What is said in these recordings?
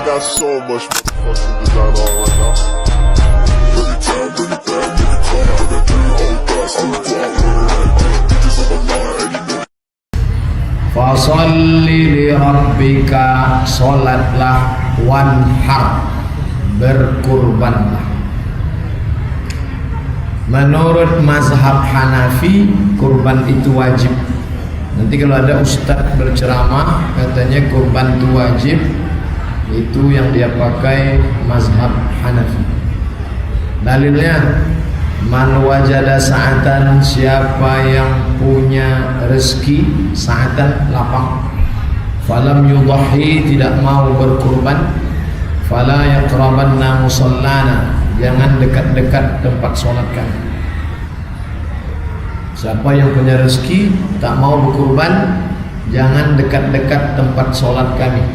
got so much motherfucking design on right now. Bring it down, bring it down, make it come. I got 3 whole thoughts, I'm the guap, bitches on my line, and you know. Fasalli li rabbika, sholatlah, wanhar, berkurbanlah. Menurut mazhab Hanafi, kurban itu wajib. Nanti kalau ada ustadz berceramah katanya kurban itu wajib, itu yang dia pakai mazhab Hanafi. Dalilnya, man wajada sa'atan, siapa yang punya rezeki, sa'atan lapang, falam yudhahi, tidak mau berkurban, fala yaqrabanna musallana, jangan dekat-dekat tempat sholat kami. Siapa yang punya rezeki tak mau berkurban, jangan dekat-dekat tempat sholat kami.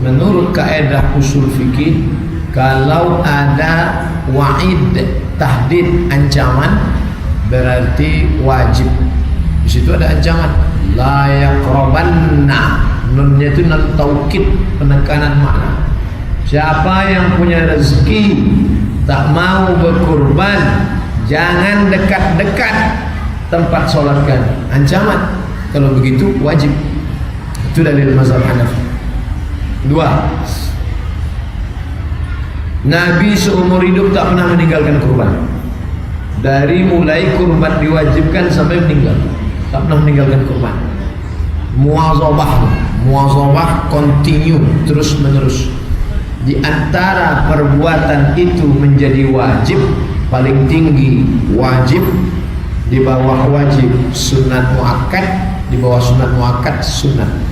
Menurut kaedah usul fikih, kalau ada wa'id, tahdid, ancaman, berarti wajib. Di situ ada ancaman, la yaqrabanna, nunnya itu nun taukid, penekanan makna. Siapa yang punya rezeki tak mau berkurban, jangan dekat-dekat tempat sholat kami. Ancaman. Kalau begitu wajib. Itu dalil mazhab Hanafi. 2. Nabi seumur hidup tak pernah meninggalkan kurban. Dari mulai kurban diwajibkan sampai meninggal, tak pernah meninggalkan kurban. Muwazabah continue, terus menerus. Di antara perbuatan itu menjadi wajib, paling tinggi wajib, di bawah wajib sunat muakkad, di bawah sunat muakkad sunat.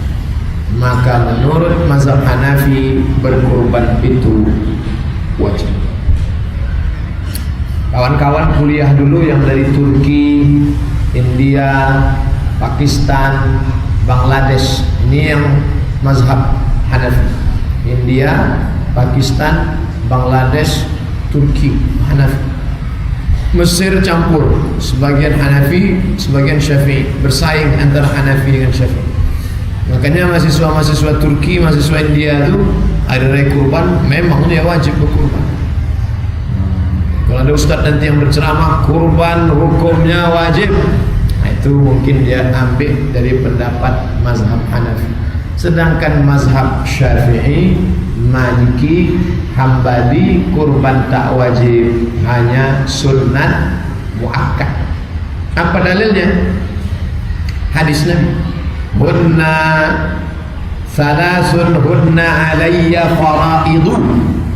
Maka menurut mazhab Hanafi, berkurban itu wajib. Kawan-kawan kuliah dulu yang dari Turki, India, Pakistan, Bangladesh, ini yang mazhab Hanafi. India, Pakistan, Bangladesh, Turki, Hanafi. Mesir campur, sebagian Hanafi, sebagian Syafi'i, bersaing antara Hanafi dengan Syafi'i. Makanya mahasiswa-mahasiswa Turki, mahasiswa India itu hari raya kurban memang dia wajib berkurban. Kalau ada ustadz nanti yang berceramah kurban hukumnya wajib, nah itu mungkin dia ambil dari pendapat mazhab Hanafi. Sedangkan mazhab Syafi'i, Maliki, Hambali, kurban tak wajib, hanya sunnat muakkad. Apa dalilnya? Hadis Nabi, hunna salasun hunna alayya faraidu,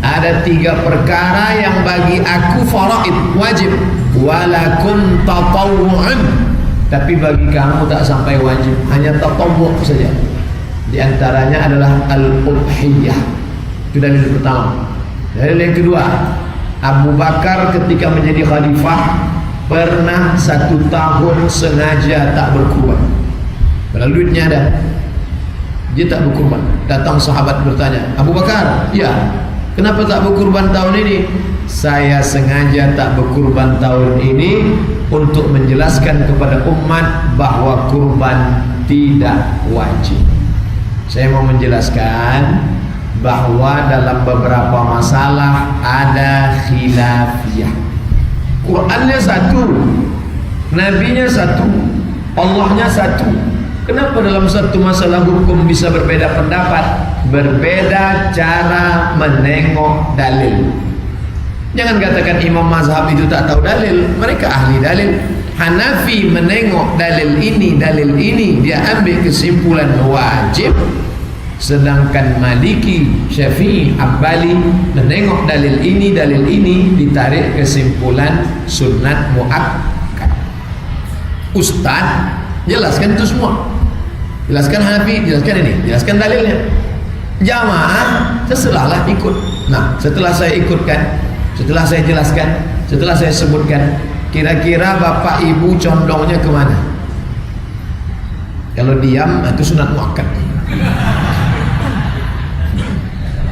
ada 3 perkara yang bagi aku faraid, wajib, walakum tatawwu'un, tapi bagi kamu tak sampai wajib, hanya tatawwu' saja. Di antaranya adalah al-udhiyah. Itu dalil pertama. Dalil yang kedua, Abu Bakar ketika menjadi khalifah pernah 1 tahun sengaja tak berkurban. Padahal duitnya ada, dia tak berkurban. Datang sahabat bertanya, Abu Bakar, ya, kenapa tak berkurban tahun ini? Saya sengaja tak berkurban tahun ini untuk menjelaskan kepada umat bahwa kurban tidak wajib. Saya mau menjelaskan bahwa dalam beberapa masalah ada khilafiyah. Qurannya satu, Nabinya satu, Allahnya satu. Kenapa dalam satu masalah hukum bisa berbeda pendapat? Berbeda cara menengok dalil. Jangan katakan imam mazhab itu tak tahu dalil, mereka ahli dalil. Hanafi menengok dalil ini, dia ambil kesimpulan wajib. Sedangkan Maliki, Syafi'i, Hambali menengok dalil ini, ditarik kesimpulan sunnat muakkad. Ustaz jelaskan itu semua, jelaskan Hanafi, jelaskan ini, jelaskan dalilnya. Jamaah terserahlah ikut. Nah, setelah saya ikutkan, setelah saya jelaskan, setelah saya sebutkan, kira-kira bapak ibu condongnya kemana? Kalau diam, itu sunat muakkad.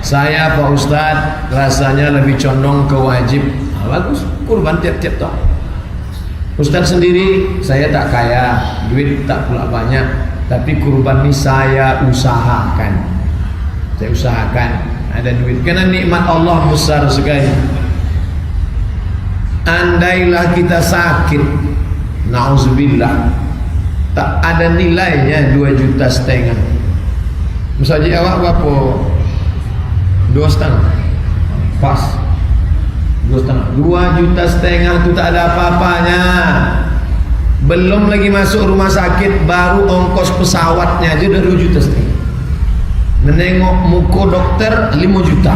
Saya Pak Ustadz rasanya lebih condong ke wajib. Bagus, kurban tiap-tiap tahun. Ustadz sendiri, saya tak kaya, duit tak pula banyak, tapi kurban ini saya usahakan. ada duit, karena nikmat Allah besar sekali. Andailah kita sakit, na'udzubillah, tak ada nilainya 2,5 juta. Misalnya awak berapa? 2,5 pas 2,5 2,5 juta itu tak ada apa-apanya. Belum lagi masuk rumah sakit, baru ongkos pesawatnya aja udah 2,5 juta. Menengok muka dokter 5 juta,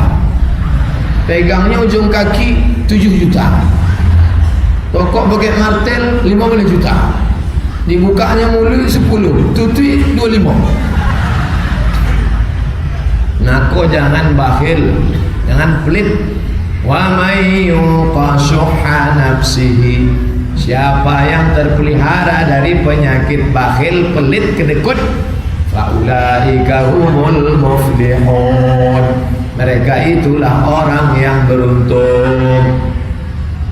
pegangnya ujung kaki 7 juta, pokok pakai martel 15 juta, dibukanya mulut 10, tutui 25. Nako jangan bakhil, jangan pelit. Wa may yuqa syuhha nafsihi, siapa yang terpelihara dari penyakit bakhil, pelit, kedekut, faulaika humul muflihun, mereka itulah orang yang beruntung.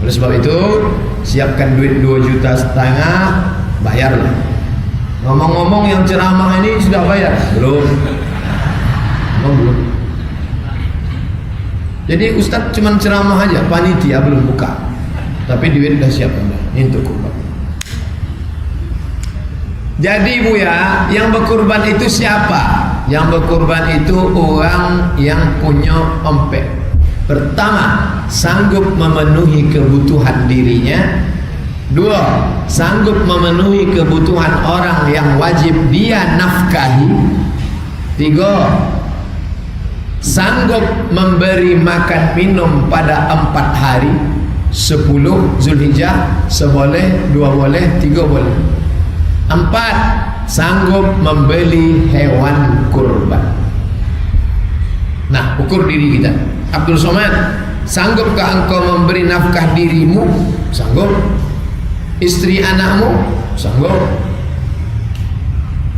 Oleh sebab itu, siapkan duit 2,5 juta, bayarlah. Ngomong-ngomong yang ceramah ini sudah bayar? Belum. Belum. Jadi ustaz cuma ceramah aja, panitia belum buka, tapi duit sudah siap ini untuk kurban. Jadi Bu ya, yang berkurban itu siapa? Yang berkurban itu orang yang punya empek. Pertama, sanggup memenuhi kebutuhan dirinya. 2, sanggup memenuhi kebutuhan orang yang wajib dia nafkahi. 3, sanggup memberi makan minum pada 4 hari, 10 Zulhijjah, seboleh, 2 boleh, 3 boleh. 4, sanggup membeli hewan kurban. Nah, ukur diri kita. Abdul Somad, sanggupkah engkau memberi nafkah dirimu? Sanggup. Istri anakmu? Sanggup.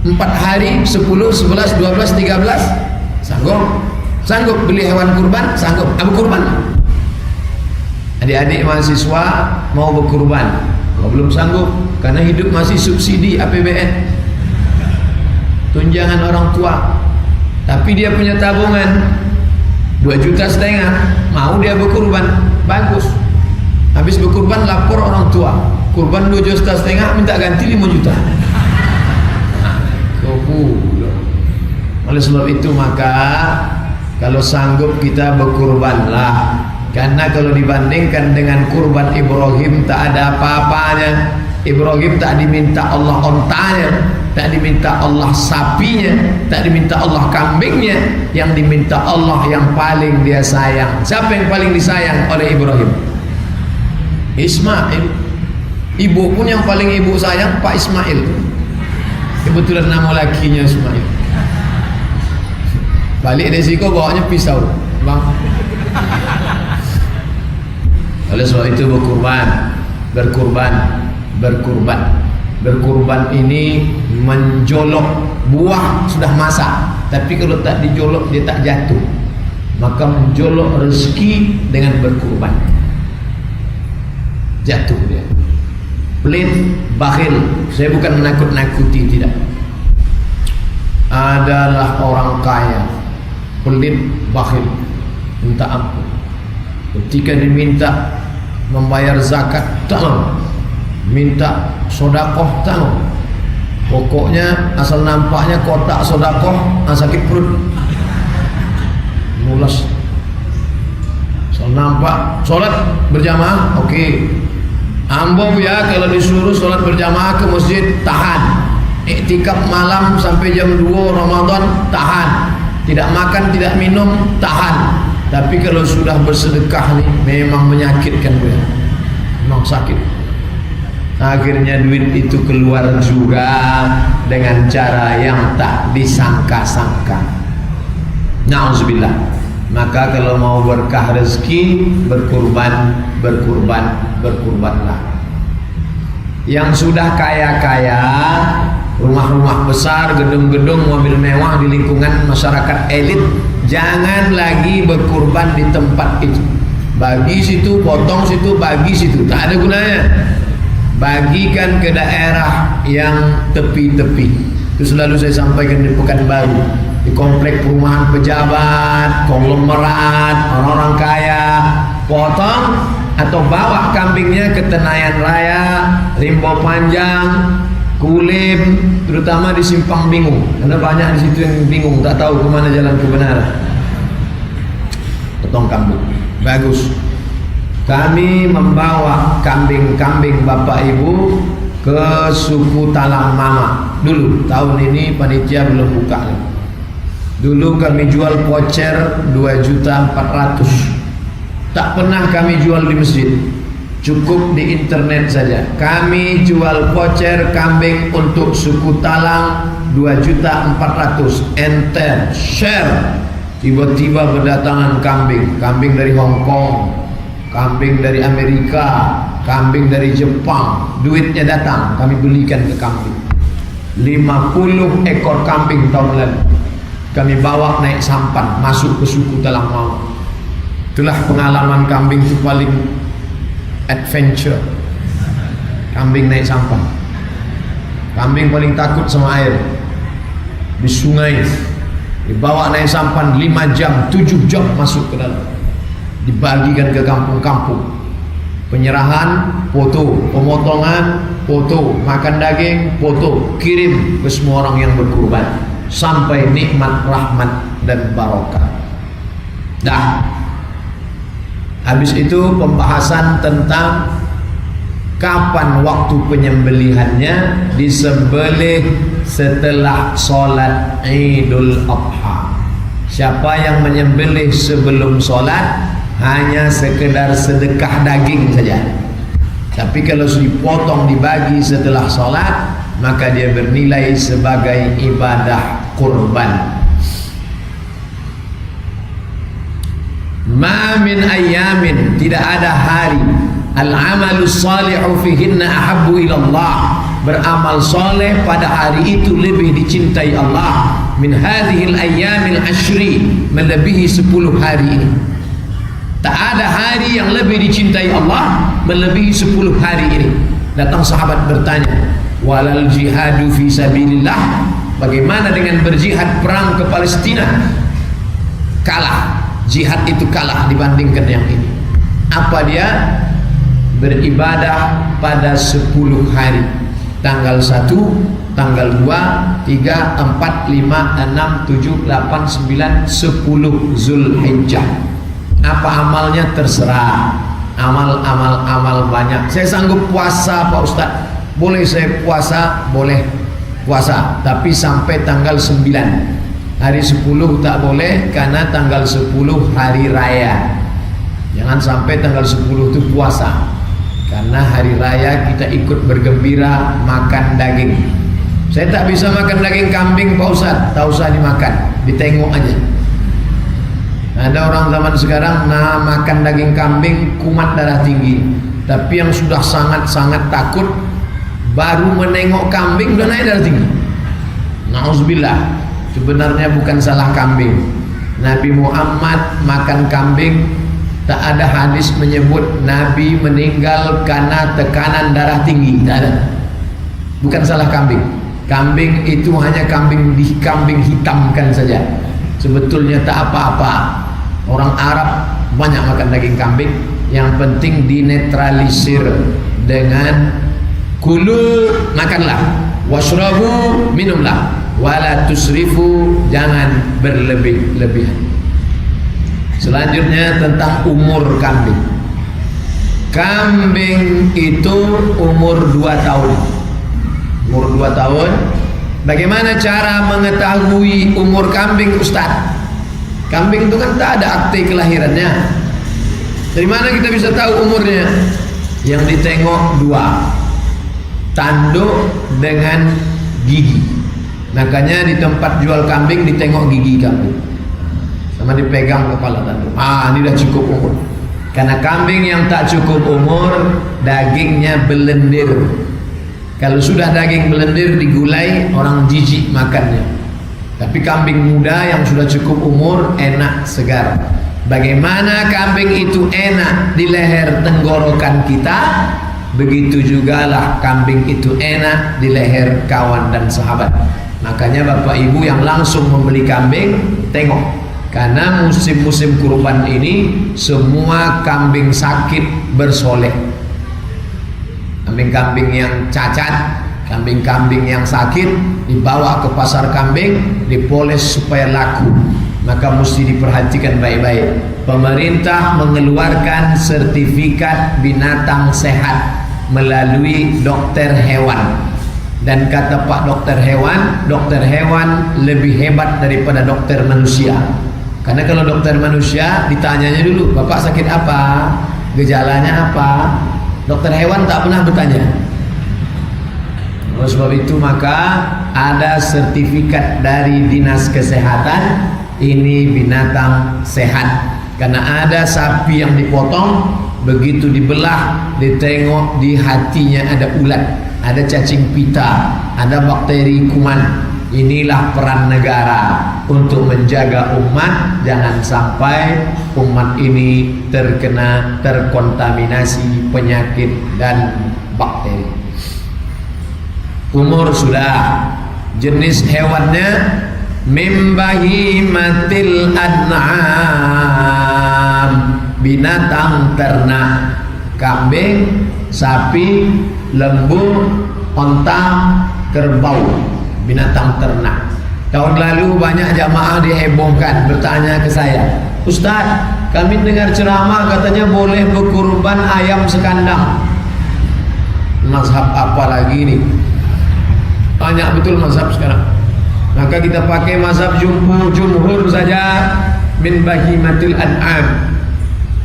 4 hari, 10, 11, 12, 13? Sanggup. Sanggup beli hewan kurban? Sanggup. Abu kurban. Adik-adik mahasiswa mau berkurban, kalau belum sanggup, karena hidup masih subsidi APBN, tunjangan orang tua, tapi dia punya tabungan 2,5 juta, mau dia berkurban, bagus. Habis berkurban lapor orang tua, kurban 2,5 juta, minta ganti 5 juta. Oleh sebab itu maka kalau sanggup kita berkurbanlah, karena kalau dibandingkan dengan kurban Ibrahim tak ada apa-apanya. Ibrahim tak diminta Allah ontanya, tak diminta Allah sapinya, tak diminta Allah kambingnya, yang diminta Allah yang paling dia sayang. Siapa yang paling disayang oleh Ibrahim? Ismail. Ibu pun yang paling ibu sayang Pak Ismail. Kebetulan nama lakinya Ismail. Balik dari situ bawanya pisau, bang. Oleh sebab itu berkurban ini menjolok. Buah sudah masak, tapi kalau tak dijolok dia tak jatuh. Maka menjolok rezeki dengan berkurban, jatuh dia. Pelit, bakhil, saya bukan menakut-nakuti, tidak. Adalah orang kaya, pelit, bakhil, minta ampun. Ketika diminta membayar zakat, tak mau. Minta sodakoh, tak mau. Pokoknya asal nampaknya kotak sodakoh, sakit perut, mulas. Asal nampak solat berjamaah, oke. Ambo ya, kalau disuruh solat berjamaah ke masjid, tahan. Iktikaf malam sampai jam 2 Ramadan, tahan. Tidak makan, tidak minum, tahan. Tapi kalau sudah bersedekah nih, memang menyakitkan gue, memang sakit. Akhirnya duit itu keluar juga dengan cara yang tak disangka-sangka. Na'udzubillah. Maka kalau mau berkah rezeki, berkurbanlah. Yang sudah kaya-kaya, rumah-rumah besar, gedung-gedung, mobil mewah di lingkungan masyarakat elit, jangan lagi berkurban di tempat itu. Bagi situ, potong situ, bagi situ, tak ada gunanya. Bagikan ke daerah yang tepi-tepi. Itu selalu saya sampaikan di Pekanbaru. di komplek perumahan pejabat, konglomerat, orang-orang kaya, potong atau bawa kambingnya ke Tenayan Raya, Rimbo Panjang, Kulim, terutama di Simpang Bingung, karena banyak di situ yang bingung, tak tahu kemana jalan kebenaran. Potong kambing, bagus. Kami membawa kambing-kambing Bapak Ibu ke suku Talang Mama. Dulu tahun ini panitia belum buka lagi. Dulu kami jual voucher 2.400.000. Tak pernah kami jual di masjid, cukup di internet saja. Kami jual voucher kambing untuk suku Talang 2.400.000. Enter, share. Tiba-tiba berdatangan kambing dari Hong Kong, kambing dari Amerika, kambing dari Jepang. Duitnya datang, kami belikan ke kambing. 50 ekor kambing tahun lalu kami bawa naik sampan masuk ke suku Talang Mama. Itulah pengalaman kambing itu paling adventure. Kambing naik sampan. Kambing paling takut sama air. Di sungai dibawa naik sampan 5 jam, 7 jam masuk ke dalam. Dibagikan ke kampung-kampung. Penyerahan, foto, pemotongan, foto, makan daging, foto, kirim ke semua orang yang berkurban sampai nikmat, rahmat dan barokah. Dah. Habis itu pembahasan tentang kapan waktu penyembelihannya. Disembelih setelah solat Idul Adha. Siapa yang menyembelih sebelum solat hanya sekedar sedekah daging saja. Tapi kalau dipotong dibagi setelah solat, maka dia bernilai sebagai ibadah kurban. Ma min ayamin, tidak ada hari al-amalus salihu fihinna ahabbu ilallah, beramal soleh pada hari itu lebih dicintai Allah min hadhil ayyamil ashri, melebihi 10 hari ini. Tak ada hari yang lebih dicintai Allah melebihi 10 hari ini. Datang sahabat bertanya, walal jihadu fi sabilillah, bagaimana dengan berjihad perang ke Palestina? Kalah, jihad itu kalah dibandingkan yang ini. Apa dia? Beribadah pada 10 hari. Tanggal 1, tanggal 2, 3, 4, 5, 6, 7, 8, 9, 10 Zulhijjah. Apa amalnya terserah. Amal banyak. Saya sanggup puasa Pak Ustaz. Boleh saya puasa? Boleh puasa, tapi sampai tanggal 9. Hari 10 tak boleh, karena tanggal 10 hari raya. Jangan sampai tanggal 10 itu puasa, karena hari raya kita ikut bergembira makan daging. Saya tak bisa makan daging kambing Pak Ustaz. Tak usah dimakan, ditengok aja. Ada orang zaman sekarang makan daging kambing kumat darah tinggi, tapi yang sudah sangat-sangat takut baru menengok kambing udah naik darah tinggi. Nauzubillah. Sebenarnya bukan salah kambing. Nabi Muhammad makan kambing, tak ada hadis menyebut Nabi meninggal karena tekanan darah tinggi. Tak ada. Bukan salah kambing. Kambing itu hanya kambing hitamkan saja. Sebetulnya tak apa-apa. Orang Arab banyak makan daging kambing. Yang penting dinetralisir dengan kulu, makanlah, washrabu, minumlah, wala tusrifu, jangan berlebih-lebihan. Selanjutnya tentang umur kambing. Kambing itu umur 2 tahun. Umur 2 tahun. Bagaimana cara mengetahui umur kambing Ustaz? Kambing itu kan tak ada akte kelahirannya. Dari mana kita bisa tahu umurnya? Yang ditengok 2, tanduk dengan gigi. Makanya di tempat jual kambing ditengok gigi kambing, sama dipegang kepala tanduk. Ini dah cukup umur. Karena kambing yang tak cukup umur dagingnya belendir. Kalau sudah daging belendir digulai, orang jijik makannya. Tapi kambing muda yang sudah cukup umur enak, segar. Bagaimana kambing itu enak di leher tenggorokan kita, begitu jugalah kambing itu enak di leher kawan dan sahabat. Makanya Bapak Ibu yang langsung membeli kambing, tengok, karena musim-musim kurban ini semua kambing sakit bersolek. Kambing-kambing yang cacat, kambing-kambing yang sakit dibawa ke pasar kambing, dipoles supaya laku. Maka mesti diperhatikan baik-baik. Pemerintah mengeluarkan sertifikat binatang sehat melalui dokter hewan. Dan kata Pak dokter hewan lebih hebat daripada dokter manusia. Karena kalau dokter manusia ditanyanya dulu, Bapak sakit apa? Gejalanya apa? Dokter hewan tak pernah bertanya. Oleh sebab itu maka ada sertifikat dari Dinas Kesehatan, ini binatang sehat. Karena ada sapi yang dipotong, begitu dibelah, ditengok di hatinya ada ulat, ada cacing pita, ada bakteri kuman. Inilah peran negara untuk menjaga umat, jangan sampai umat ini terkontaminasi penyakit dan bakteri. Umur sudah, jenis hewannya mim bahimatil an'am, binatang ternak, kambing, sapi, lembu, onta, kerbau, binatang ternak. Tahun lalu banyak jamaah dihebohkan, bertanya ke saya, Ustaz, kami dengar ceramah katanya boleh berkurban ayam sekandang. Mazhab apa lagi ini? Banyak betul mazhab sekarang. Maka kita pakai mazhab jumhur saja, min bahimatil an'am.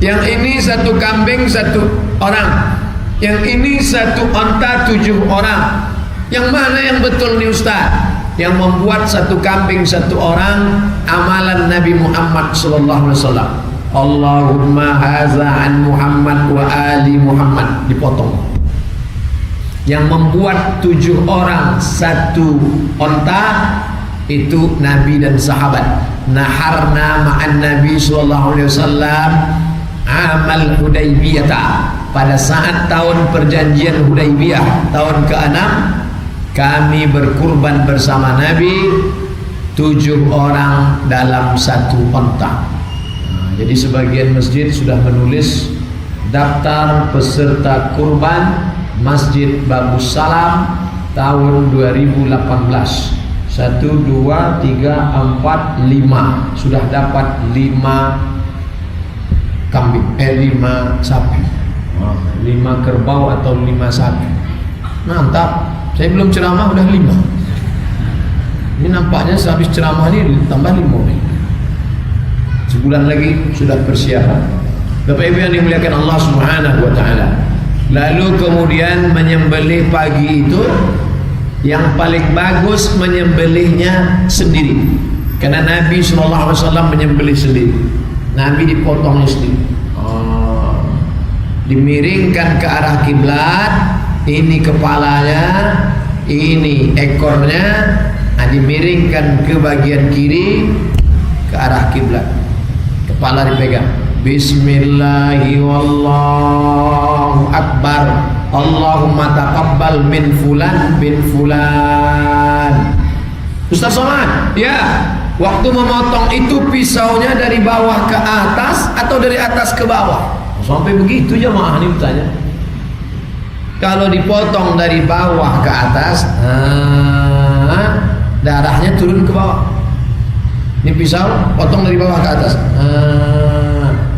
Yang ini satu kambing 1 orang, yang ini 1 onta 7 orang. Yang mana yang betul nih Ustaz? Yang membuat 1 kambing 1 orang amalan Nabi Muhammad sallallahu alaihi wasallam. Allahumma haza an Muhammad wa ali Muhammad, dipotong. Yang membuat 7 orang 1 onta itu Nabi dan sahabat. Naharna ma'an Nabi sallallahu alaihi wasallam amal Hudaybiyah, pada saat tahun perjanjian Hudaybiyah tahun ke-6 kami berkurban bersama Nabi 7 orang dalam 1 onta. Jadi sebagian masjid sudah menulis daftar peserta kurban Masjid Babus Salam tahun 2018. 1, 2, 3, 4, 5 sudah dapat 5 kambing, 5 sapi, 5 kerbau atau 5 sapi. Mantap, saya belum ceramah udah 5. Ini nampaknya sehabis ceramah ini tambah 5 nih. Sebulan lagi sudah persiapan. Bapak Ibu yang dimuliakan Allah Subhanahu wa taala. Lalu kemudian menyembelih pagi itu yang paling bagus menyembelihnya sendiri. Karena Nabi SAW menyembelih sendiri. Nabi dipotongnya sendiri. Dimiringkan ke arah kiblat, ini kepalanya, ini ekornya, dimiringkan ke bagian kiri ke arah kiblat. Kepala dipegang. Bismillahi wallahu akbar. Allahumma taqabbal min fulan bin fulan. Ustaz Somad, ya, waktu memotong itu pisaunya dari bawah ke atas atau dari atas ke bawah? Sampai begitu jemaah ini bertanya. Kalau dipotong dari bawah ke atas, darahnya turun ke bawah. Ini pisau potong dari bawah ke atas,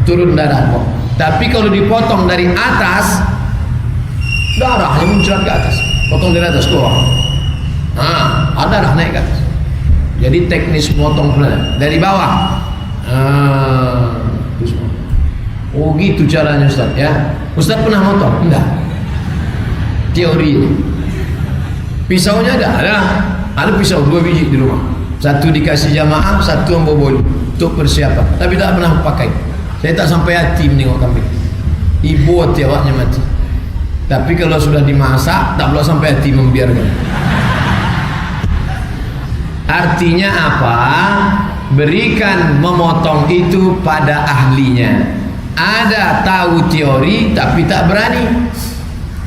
turun darah. Tapi kalau dipotong dari atas, darahnya muncrat ke atas. Potong dari atas ke bawah, darah naik ke atas. Jadi teknis potong dari bawah. Oh gitu caranya Ustaz ya. Ustaz pernah motong? Enggak. Teori. Pisaunya ada pisau 2 biji di rumah. 1 dikasih jamaah, 1 yang bawa untuk persiapan. Tapi tak pernah pakai. Saya tak sampai hati menengok kambing. Ibu hati awaknya mati. Tapi kalau sudah dimasak, tak perlu sampai hati membiarkan. Artinya apa? Berikan memotong itu pada ahlinya. Ada tahu teori tapi tak berani.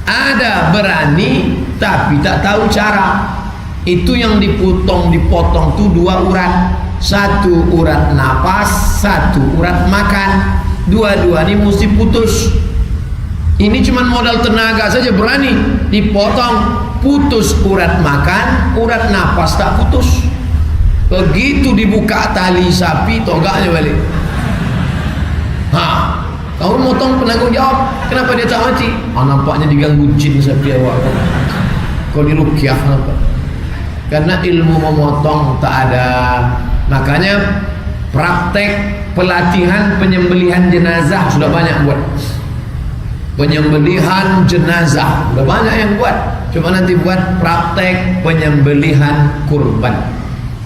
Ada berani tapi tak tahu cara. Itu yang dipotong tuh 2 urat. 1 urat napas, 1 urat makan. Dua-dua ini mesti putus. Ini cuma modal tenaga saja berani dipotong. Putus urat makan, urat napas tak putus. Begitu dibuka tali sapi, togaknya balik. Kamu motong penanggung jawab, kenapa dia tak mati? Nampaknya diganggu jin sapi awak. Kau dirukyah kenapa? Karena ilmu memotong tak ada. Makanya praktek pelatihan penyembelihan jenazah sudah banyak buat. Penyembelihan jenazah sudah banyak yang buat. Cuma nanti buat praktek penyembelihan kurban.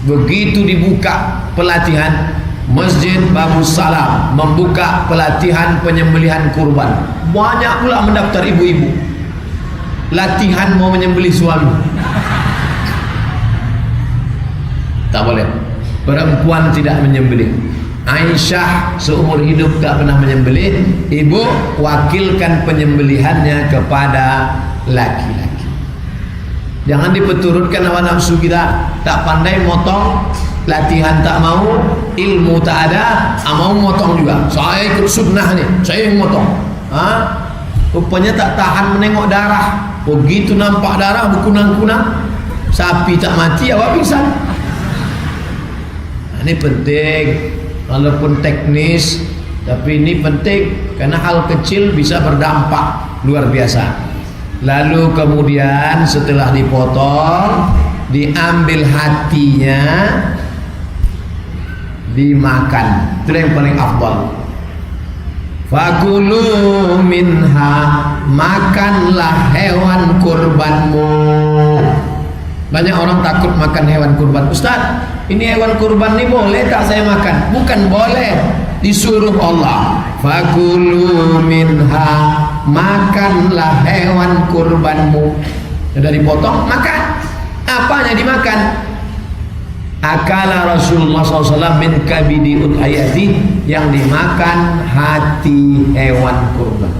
Begitu dibuka pelatihan, Masjid Babus Salam membuka pelatihan penyembelihan kurban. Banyak pula mendaftar ibu-ibu. Latihan mau menyembelih suami. Tak boleh. Perempuan tidak menyembelih. Aisyah seumur hidup tak pernah menyembelih. Ibu wakilkan penyembelihannya kepada laki-laki. Jangan dipeturutkan hawa nafsu kita. Tak pandai motong, latihan tak mau, ilmu tak ada, mau motong juga. Saya ikut sunnah nih, saya yang motong. Rupanya tak tahan menengok darah. Begitu nampak darah berkunang-kunang, sapi tak mati, awak pingsan. Ini penting, walaupun teknis, tapi ini penting karena hal kecil bisa berdampak luar biasa. Lalu kemudian setelah dipotong, diambil hatinya, dimakan. Itu yang paling afdal. Fakulu minha, makanlah hewan kurbanmu. Banyak orang takut makan hewan kurban. Ustaz, ini hewan kurban ini boleh tak saya makan? Bukan boleh, disuruh Allah. Fakulu minha, makanlah hewan kurbanmu. Sudah dipotong, makan. Apanya dimakan? Akala Rasulullah SAW min kabidi udhayati, yang dimakan hati hewan kurban.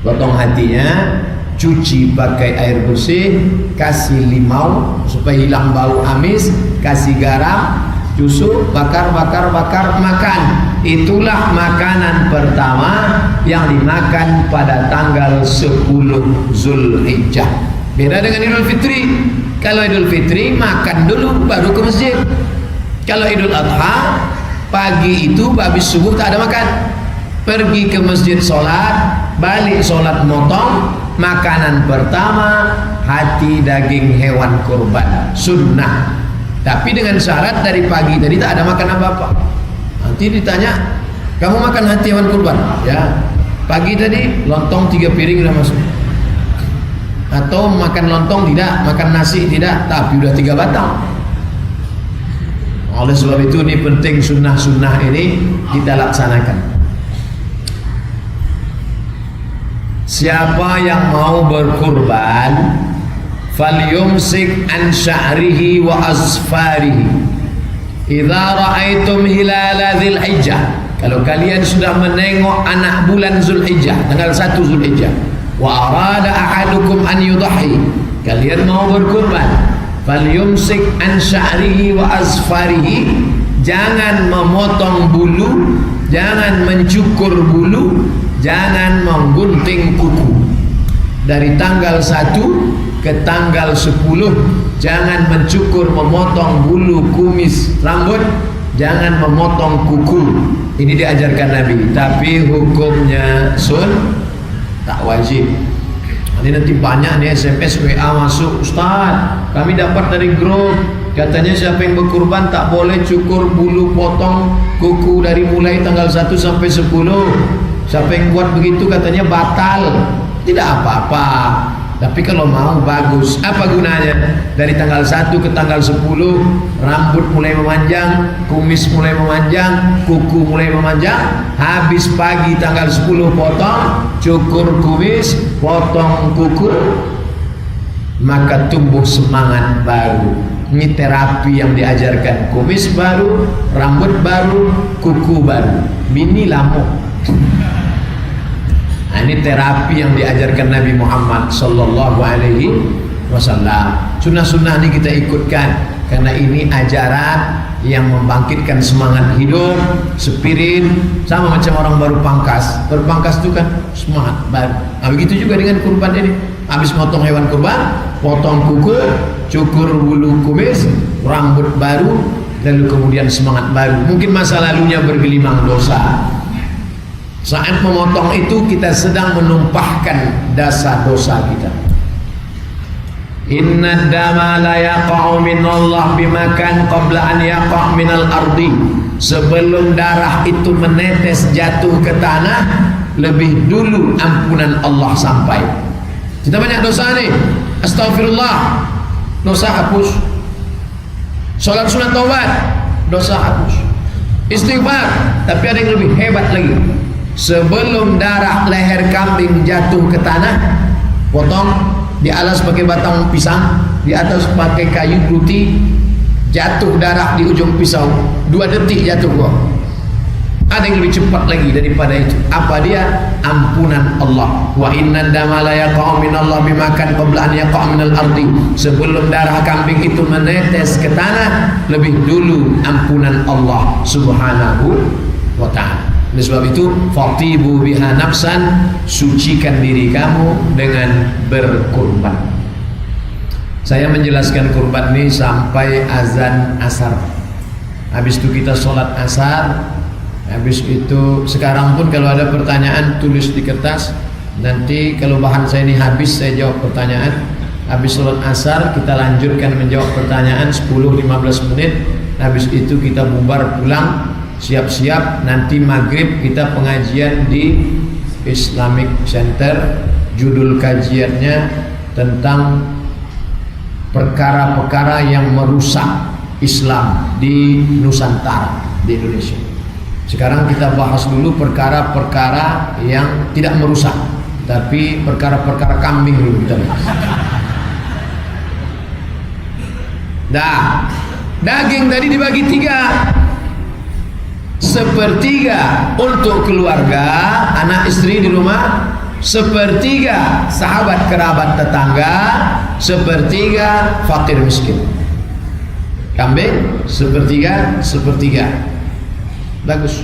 Potong hatinya, cuci pakai air bersih, kasih limau supaya hilang bau amis, kasih garam, tusuk, bakar, makan. Itulah makanan pertama yang dimakan pada tanggal 10 Zulhijjah. Beda dengan Idul Fitri. Kalau Idul Fitri makan dulu baru ke masjid. Kalau Idul Adha pagi itu habis subuh tak ada makan. Pergi ke masjid sholat, balik sholat motong. Makanan pertama hati daging hewan kurban, sunnah. Tapi dengan syarat dari pagi tadi tak ada makan apa-apa. Nanti ditanya, kamu makan hati hewan kurban? Ya. Pagi tadi lontong 3 piring sudah masuk. Atau makan lontong tidak, makan nasi tidak, tapi udah 3 batang. Oleh sebab itu ini penting, sunnah-sunnah ini kita laksanakan. Siapa yang mau berkurban, falyumsik an sya'rihi wa asfarihi idza ra'aitum hilala dzulhijjah. Kalau kalian sudah menengok anak bulan Zulhijjah, tanggal 1 Zulhijjah, wa arada ahadukum an yudhi, kalian mau berkurban, falyumsik an sya'rihi wa asfarihi, jangan memotong bulu, jangan mencukur bulu, jangan menggunting kuku. Dari tanggal 1 ke tanggal 10 jangan mencukur, memotong bulu kumis rambut, jangan memotong kuku. Ini diajarkan Nabi, tapi hukumnya tak wajib. Nanti banyak nih SMS WA masuk, Ustaz, kami dapat dari grup, katanya siapa yang berkurban tak boleh cukur bulu, potong kuku dari mulai tanggal 1 sampai 10. Siapa yang buat begitu katanya batal. Tidak apa-apa, tapi kalau mau bagus. Apa gunanya? Dari tanggal 1 ke tanggal 10 rambut mulai memanjang, kumis mulai memanjang, kuku mulai memanjang. Habis pagi tanggal 10 potong, cukur kumis, potong kuku, maka tumbuh semangat baru. Ini terapi yang diajarkan. Kumis baru, rambut baru, kuku baru, bini lamuk. Nah, ini terapi yang diajarkan Nabi Muhammad sallallahu alaihi wasallam. sunnah-sunnah ini kita ikutkan karena ini ajaran yang membangkitkan semangat hidup, spirit, sama macam orang baru pangkas. Baru pangkas itu kan semangat baru. Nah, begitu juga dengan kurban ini. Habis motong hewan kurban, potong kuku, cukur bulu kumis, rambut baru, lalu kemudian semangat baru. Mungkin masa lalunya bergelimang dosa. Saat memotong itu kita sedang menumpahkan dosa kita. Inna dama la yaqa'u minallah bimakan qabla an yaqa' minal ardi. Sebelum darah itu menetes jatuh ke tanah, lebih dulu ampunan Allah sampai. Kita banyak dosa nih. Astagfirullah, dosa hapus. Salat sunat taubat, dosa hapus. Istighfar, tapi ada yang lebih hebat lagi. Sebelum darah leher kambing jatuh ke tanah, potong, dialas pakai batang pisang, di atas pakai kayu putih, jatuh darah di ujung pisau, 2 detik jatuh kok. Ada yang lebih cepat lagi daripada itu. Apa dia? Ampunan Allah. Wa inna dama la yaqa'u minallah bimakan qabla an yaqa' minal ardi. Sebelum darah kambing itu menetes ke tanah, lebih dulu ampunan Allah Subhanahu wa ta'ala. Oleh sebab itu, fatibu biha nafsan, sucikan diri kamu dengan berkurban. Saya menjelaskan kurban ini sampai azan asar. Habis itu kita sholat asar. Habis itu sekarang pun kalau ada pertanyaan tulis di kertas. Nanti kalau bahan saya ini habis, saya jawab pertanyaan. Habis sholat asar kita lanjutkan menjawab pertanyaan 10-15 menit. Habis itu kita bubar pulang, siap-siap. Nanti maghrib kita pengajian di Islamic Center. Judul kajiannya tentang perkara-perkara yang merusak Islam di Nusantara, di Indonesia. Sekarang kita bahas dulu perkara-perkara yang tidak merusak, tapi perkara-perkara kambing dulu kita bahas. Dah, daging tadi dibagi 3. 1/3 untuk keluarga, anak istri di rumah, 1/3 sahabat kerabat tetangga, 1/3 fakir miskin. Kambing 1/3. Bagus.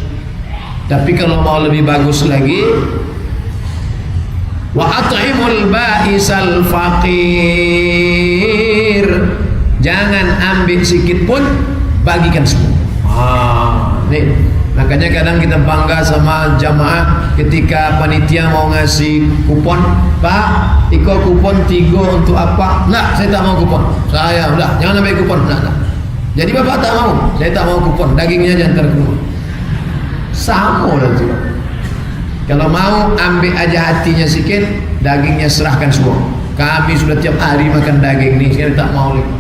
Tapi kalau mau lebih bagus lagi, wa at'imul ba'isal faqir. Jangan ambil sedikit pun, bagikan semua. Nih, makanya kadang kita bangga sama jamaah ketika panitia mau ngasih kupon. Pak, iko kupon 3 untuk apa? Nah, saya tak mau kupon. Saya udah, jangan ambil kupon. Nah. Jadi bapak tak mau, saya tak mau kupon. Dagingnya jangan terkeluar. Sama lah juga. Kalau mau ambil aja hatinya sikit, dagingnya serahkan semua. Kami sudah tiap hari makan daging nih, saya tak mau lagi.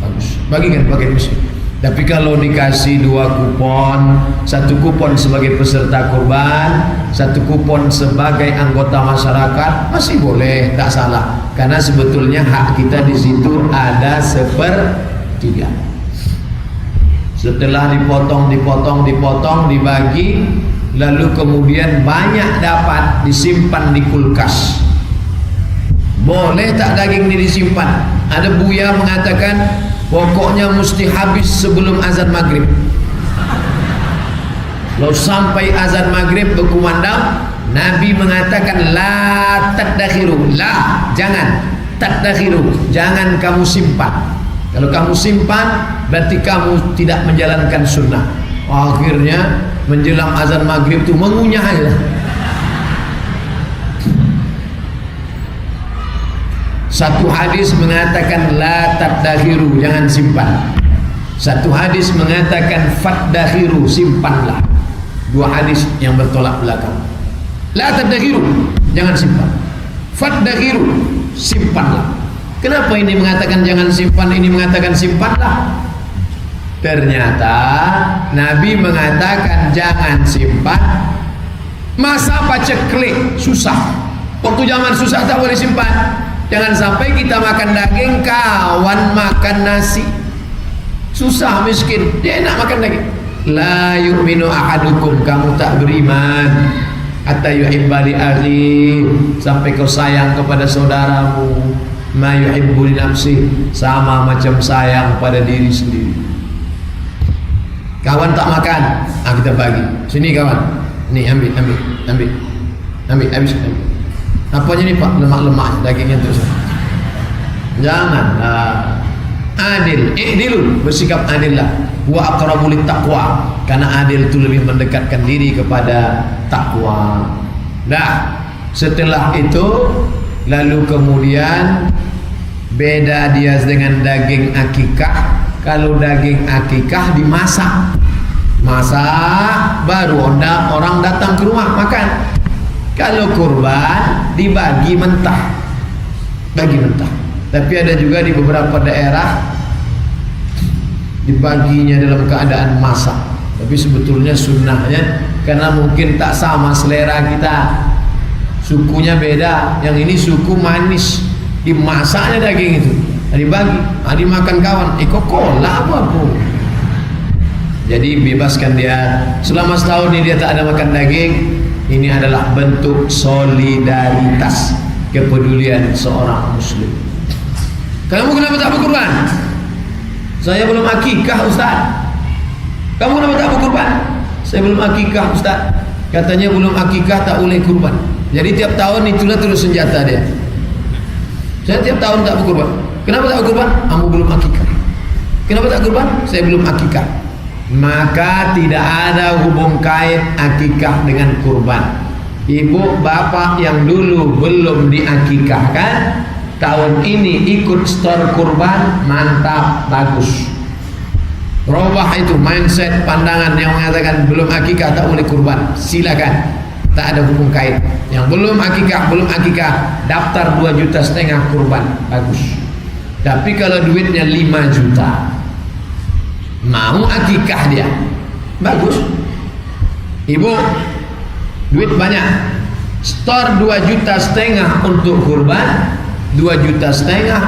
Bagus, bagikan pakai miskin. Tapi kalau dikasih 2 kupon, 1 kupon sebagai peserta kurban, 1 kupon sebagai anggota masyarakat, masih boleh, tak salah. Karena sebetulnya hak kita di situ ada 1/3. Setelah dipotong, dibagi, lalu kemudian banyak dapat disimpan di kulkas. Boleh tak daging ini disimpan? Ada buya mengatakan pokoknya mesti habis sebelum azan maghrib. Kalau sampai azan maghrib berkumandang, Nabi mengatakan la tadakhiru, jangan tadakhiru, jangan kamu simpan. Kalau kamu simpan, berarti kamu tidak menjalankan sunnah. Akhirnya menjelang azan maghrib itu mengunyah aja. Satu hadis mengatakan la tadakhiru, jangan simpan. Satu hadis mengatakan fadakhiru, simpanlah. 2 hadis yang bertolak belakang. La tadakhiru, jangan simpan. Fadakhiru, simpanlah. Kenapa ini mengatakan jangan simpan, ini mengatakan simpanlah? Ternyata Nabi mengatakan jangan simpan. Masa paceklik susah. Waktu zaman susah tak boleh simpan. Jangan sampai kita makan daging, kawan makan nasi. Susah miskin, dia enak makan daging. La yu'minu ahadukum, kamu tak beriman. Hatta yuhibba li akhi, sampai kau sayang kepada saudaramu. ma yuhibbu li nafsi, sama macam sayang pada diri sendiri. Kawan tak makan, kita bagi. Sini kawan, nih ambil, habis. Apanya nih Pak? Lemak-lemak dagingnya terus. Jangan adil, i'dilu, bersikap adillah. Wa aqrabu lit taqwa, karena adil itu lebih mendekatkan diri kepada takwa. Nah, setelah itu lalu kemudian beda dia dengan daging akikah. Kalau daging akikah dimasak, baru orang datang ke rumah makan. Kalau kurban dibagi mentah, Tapi ada juga di beberapa daerah dibaginya dalam keadaan masak. Tapi sebetulnya sunnahnya, karena mungkin tak sama selera kita, sukunya beda. Yang ini suku manis, dimasaknya daging itu, dibagi, dimakan kawan, Coca-Cola apa. Jadi bebaskan dia selama setahun ini dia tak ada makan daging. Ini adalah bentuk solidaritas, kepedulian seorang muslim. Kamu kenapa tak berkurban? Saya belum akikah Ustaz. Kamu kenapa tak berkurban? Saya belum akikah Ustaz. Katanya belum akikah tak boleh kurban. Jadi tiap tahun itulah terus senjata dia. Saya tiap tahun tak berkurban. Kenapa tak berkurban? Kamu belum akikah. Kenapa tak kurban? Saya belum akikah. Maka tidak ada hubung kait akikah dengan kurban. Ibu bapak yang dulu belum diakikahkan, tahun ini ikut store kurban, mantap, bagus. Robah itu mindset, pandangan yang mengatakan belum akikah tak boleh kurban, silakan, tak ada hubung kait. Yang belum akikah daftar 2,5 juta kurban, bagus. Tapi kalau duitnya 5 juta, mau akikah dia, bagus. Ibu duit banyak, store 2,5 juta untuk kurban, 2,5 juta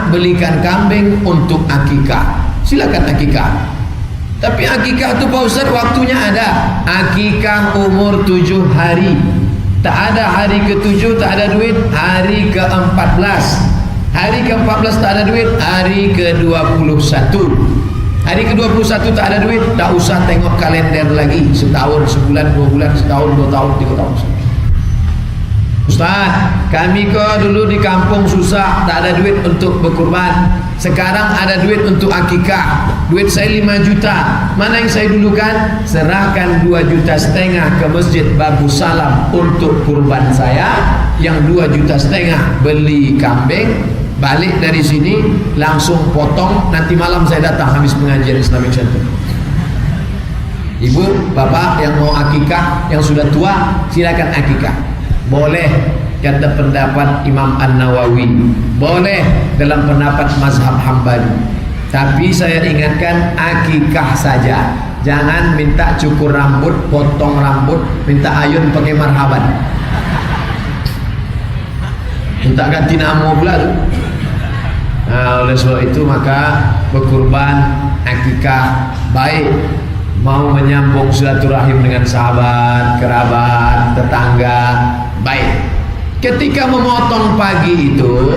belikan kambing untuk akikah, silakan akikah. Tapi akikah itu Pak Ustaz waktunya ada. Akikah umur 7 hari, tak ada hari ke-7 tak ada duit, hari ke-14, hari ke-14 tak ada duit, hari ke-21, hari ke-21 tak ada duit, tak usah tengok kalender lagi, setahun, sebulan, 2 bulan, setahun, 2 tahun, 3 tahun. Ustaz, kami kok dulu di kampung susah, tak ada duit untuk berkurban. Sekarang ada duit untuk akikah. Duit saya 5 juta. Mana yang saya dulukan? Serahkan 2,5 juta ke Masjid Babu Salam untuk kurban saya. Yang 2,5 juta beli kambing. Balik dari sini langsung potong. Nanti malam saya datang habis pengajian Islamic Center. Ibu, bapak yang mau akikah, yang sudah tua, silakan akikah. Boleh kata pendapat Imam An-Nawawi, boleh dalam pendapat mazhab Hambali. Tapi saya ingatkan akikah saja, jangan minta cukur rambut, potong rambut, minta ayun pakai marhaban, minta ganti nama pula tu. Nah, oleh sebab itu maka berkurban akikah baik, mau menyambung silaturahim dengan sahabat, kerabat, tetangga, baik. Ketika memotong pagi itu,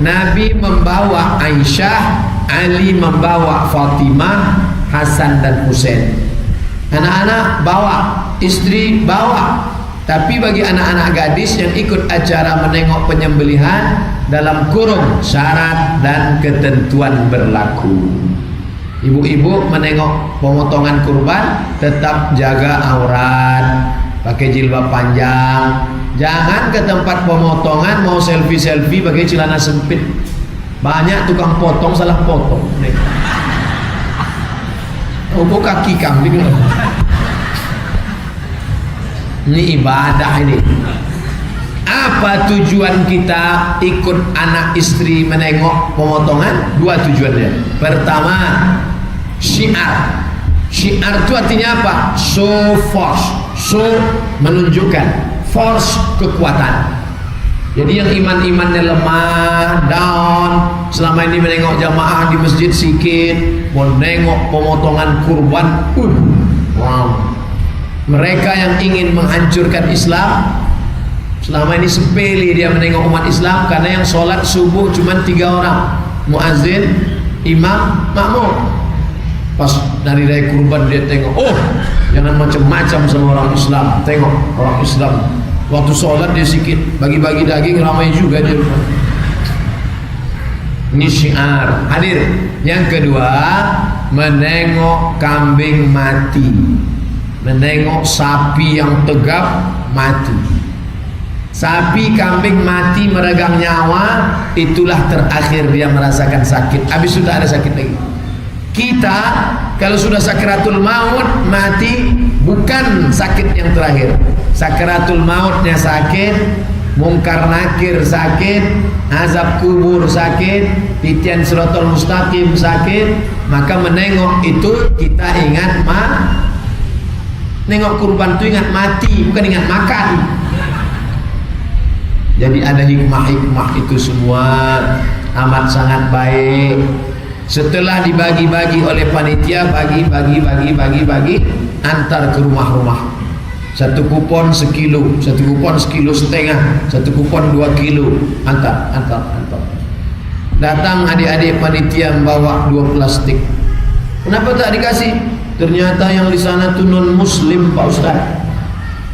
Nabi membawa Aisyah, Ali membawa Fatimah, Hasan dan Husain. Anak-anak bawa, istri bawa. Tapi bagi anak-anak gadis yang ikut acara menengok penyembelihan, dalam kurung syarat dan ketentuan berlaku. Ibu-ibu menengok pemotongan kurban tetap jaga aurat, pakai jilbab panjang. Jangan ke tempat pemotongan mau selfie-selfie pakai celana sempit. Banyak tukang potong salah potong. Ubuk kaki kambing. Ini ibadah ini. Apa tujuan kita ikut anak istri menengok pemotongan? 2 tujuannya. Pertama, syiar. Syiar itu artinya apa? Show force. Show menunjukkan, force kekuatan. Jadi yang iman-imannya lemah, down, selama ini menengok jamaah di masjid sikit, mau nengok pemotongan kurban, wow. Mereka yang ingin menghancurkan Islam, Selama ini sepele dia menengok umat Islam, karena yang sholat subuh cuma 3 orang, muazzin, imam, makmum. Pas dari kurban dia tengok, oh jangan macam-macam sama orang Islam. Tengok orang Islam waktu sholat dia sikit bagi-bagi daging, ramai juga dia. Ini syiar. Hadir. Yang kedua, menengok kambing mati, menengok sapi yang tegap mati. Sapi, kambing mati meregang nyawa, itulah terakhir dia merasakan sakit. Habis sudah ada sakit lagi. Kita kalau sudah sakratul maut mati, bukan sakit yang terakhir. Sakratul mautnya sakit, mungkar nakir sakit, azab kubur sakit, titian siratal mustaqim sakit. Maka menengok itu kita ingat nengok kurban itu ingat mati, bukan ingat makan. Jadi ada hikmah-hikmah itu semua amat sangat baik. Setelah dibagi-bagi oleh panitia, bagi antar ke rumah-rumah. Satu kupon sekilo, satu kupon 1,5 kilo, satu kupon 2 kilo, antar. Datang adik-adik panitia membawa 2 plastik. Kenapa tak dikasih? Ternyata yang di sana tu non muslim, Pak Ustaz.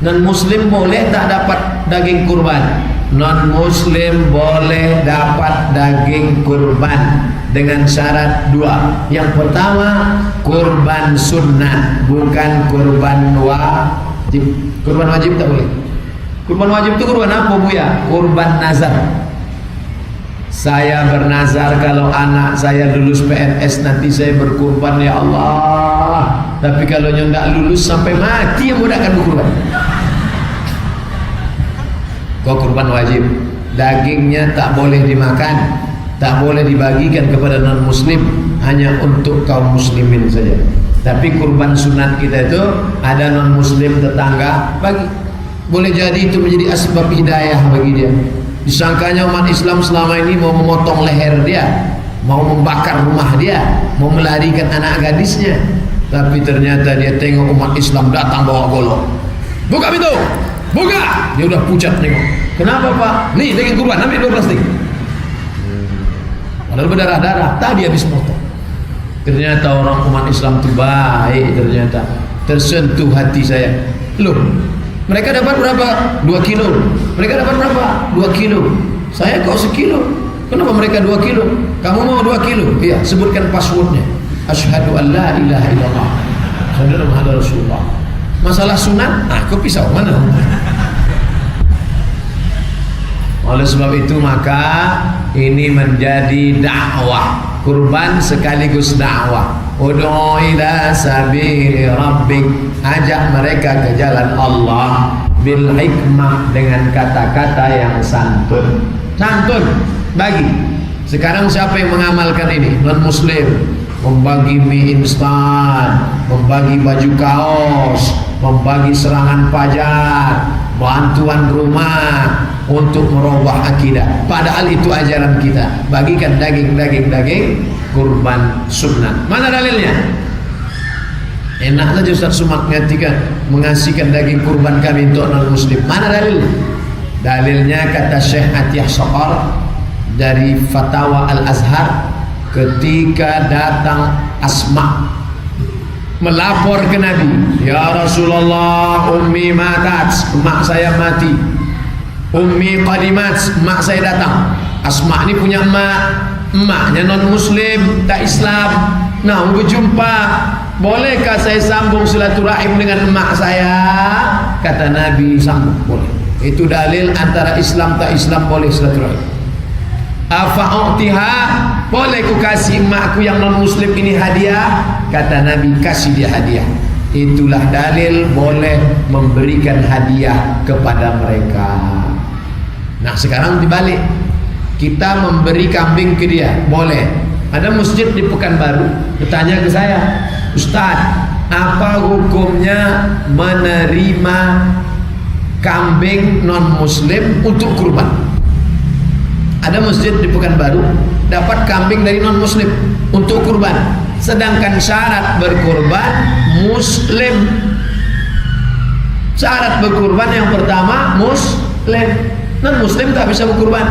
Non muslim boleh tak dapat daging kurban? Non muslim boleh dapat daging kurban dengan syarat 2. Yang pertama, kurban sunnah, bukan kurban wajib. Kurban wajib tak boleh. Kurban wajib itu kurban apa, Buya? Kurban nazar. Saya bernazar kalau anak saya lulus PNS nanti saya berkurban, ya Allah. Tapi kalau ndak lulus sampai mati yang mudah akan berkurban. Kau kurban wajib, dagingnya tak boleh dimakan, tak boleh dibagikan kepada non muslim, hanya untuk kaum muslimin saja. Tapi kurban sunat kita itu ada non muslim tetangga bagi. Boleh jadi itu menjadi asbab hidayah bagi dia. Disangkanya umat Islam selama ini mau memotong leher dia, mau membakar rumah dia, mau melarikan anak gadisnya. Tapi ternyata dia tengok umat Islam datang bawa golok. Buka pintu, buka. Dia udah pucat tengok. Kenapa Pak? Nih daging kurban, ambil 2 plastik. Padahal berdarah-darah, tadi habis potong. Ternyata orang umat Islam itu baik, ternyata tersentuh hati saya. Loh, mereka dapat berapa? 2 kilo. Mereka dapat berapa? 2 kilo. Saya kok 1 kilo. Kenapa mereka 2 kilo? Kamu mau 2 kilo? Iya, sebutkan passwordnya. Asyhadu an la ilaha illallah, asyhadu anna Muhammadar Rasulullah. Masalah sunat, aku pisau mana? Oleh sebab itu maka ini menjadi dakwah. Kurban sekaligus dakwah. Ud'u ila sabili rabbik, ajak mereka ke jalan Allah bil hikmah, dengan kata-kata yang santun. Santun bagi. Sekarang siapa yang mengamalkan ini? Non muslim. Membagi mie instan, membagi baju kaos, membagi serangan pajak, bantuan rumah untuk merubah akidah. Padahal itu ajaran kita. Bagikan daging kurban sunnah. Mana dalilnya? Enak saja Ustaz Sumak mengasihkan daging kurban kami untuk non muslim. Mana dalilnya? Dalilnya kata Syekh Atiyah Saqar dari Fatwa Al-Azhar, ketika datang Asma melapor ke Nabi, ya Rasulullah, ummi matat, mak saya mati. Ummi qadimat, mak saya datang. Asma ini punya emaknya non muslim, tak Islam. Nah, berjumpa, bolehkah saya sambung silaturahim dengan emak saya? Kata Nabi, sambung, boleh. Itu dalil antara Islam tak Islam boleh silaturahim. Afa'u'tiha, boleh ku kasih emakku yang non muslim ini hadiah? Kata Nabi, kasih dia hadiah. Itulah dalil boleh memberikan hadiah kepada mereka. Nah sekarang dibalik, kita memberi kambing ke dia, boleh. Ada masjid di Pekanbaru bertanya ke saya, Ustaz, apa hukumnya menerima kambing non muslim untuk kurban? Ada masjid di Pekanbaru dapat kambing dari non muslim untuk kurban, sedangkan syarat berkurban muslim. Syarat berkurban yang pertama Muslim. Non Muslim tak bisa berkurban.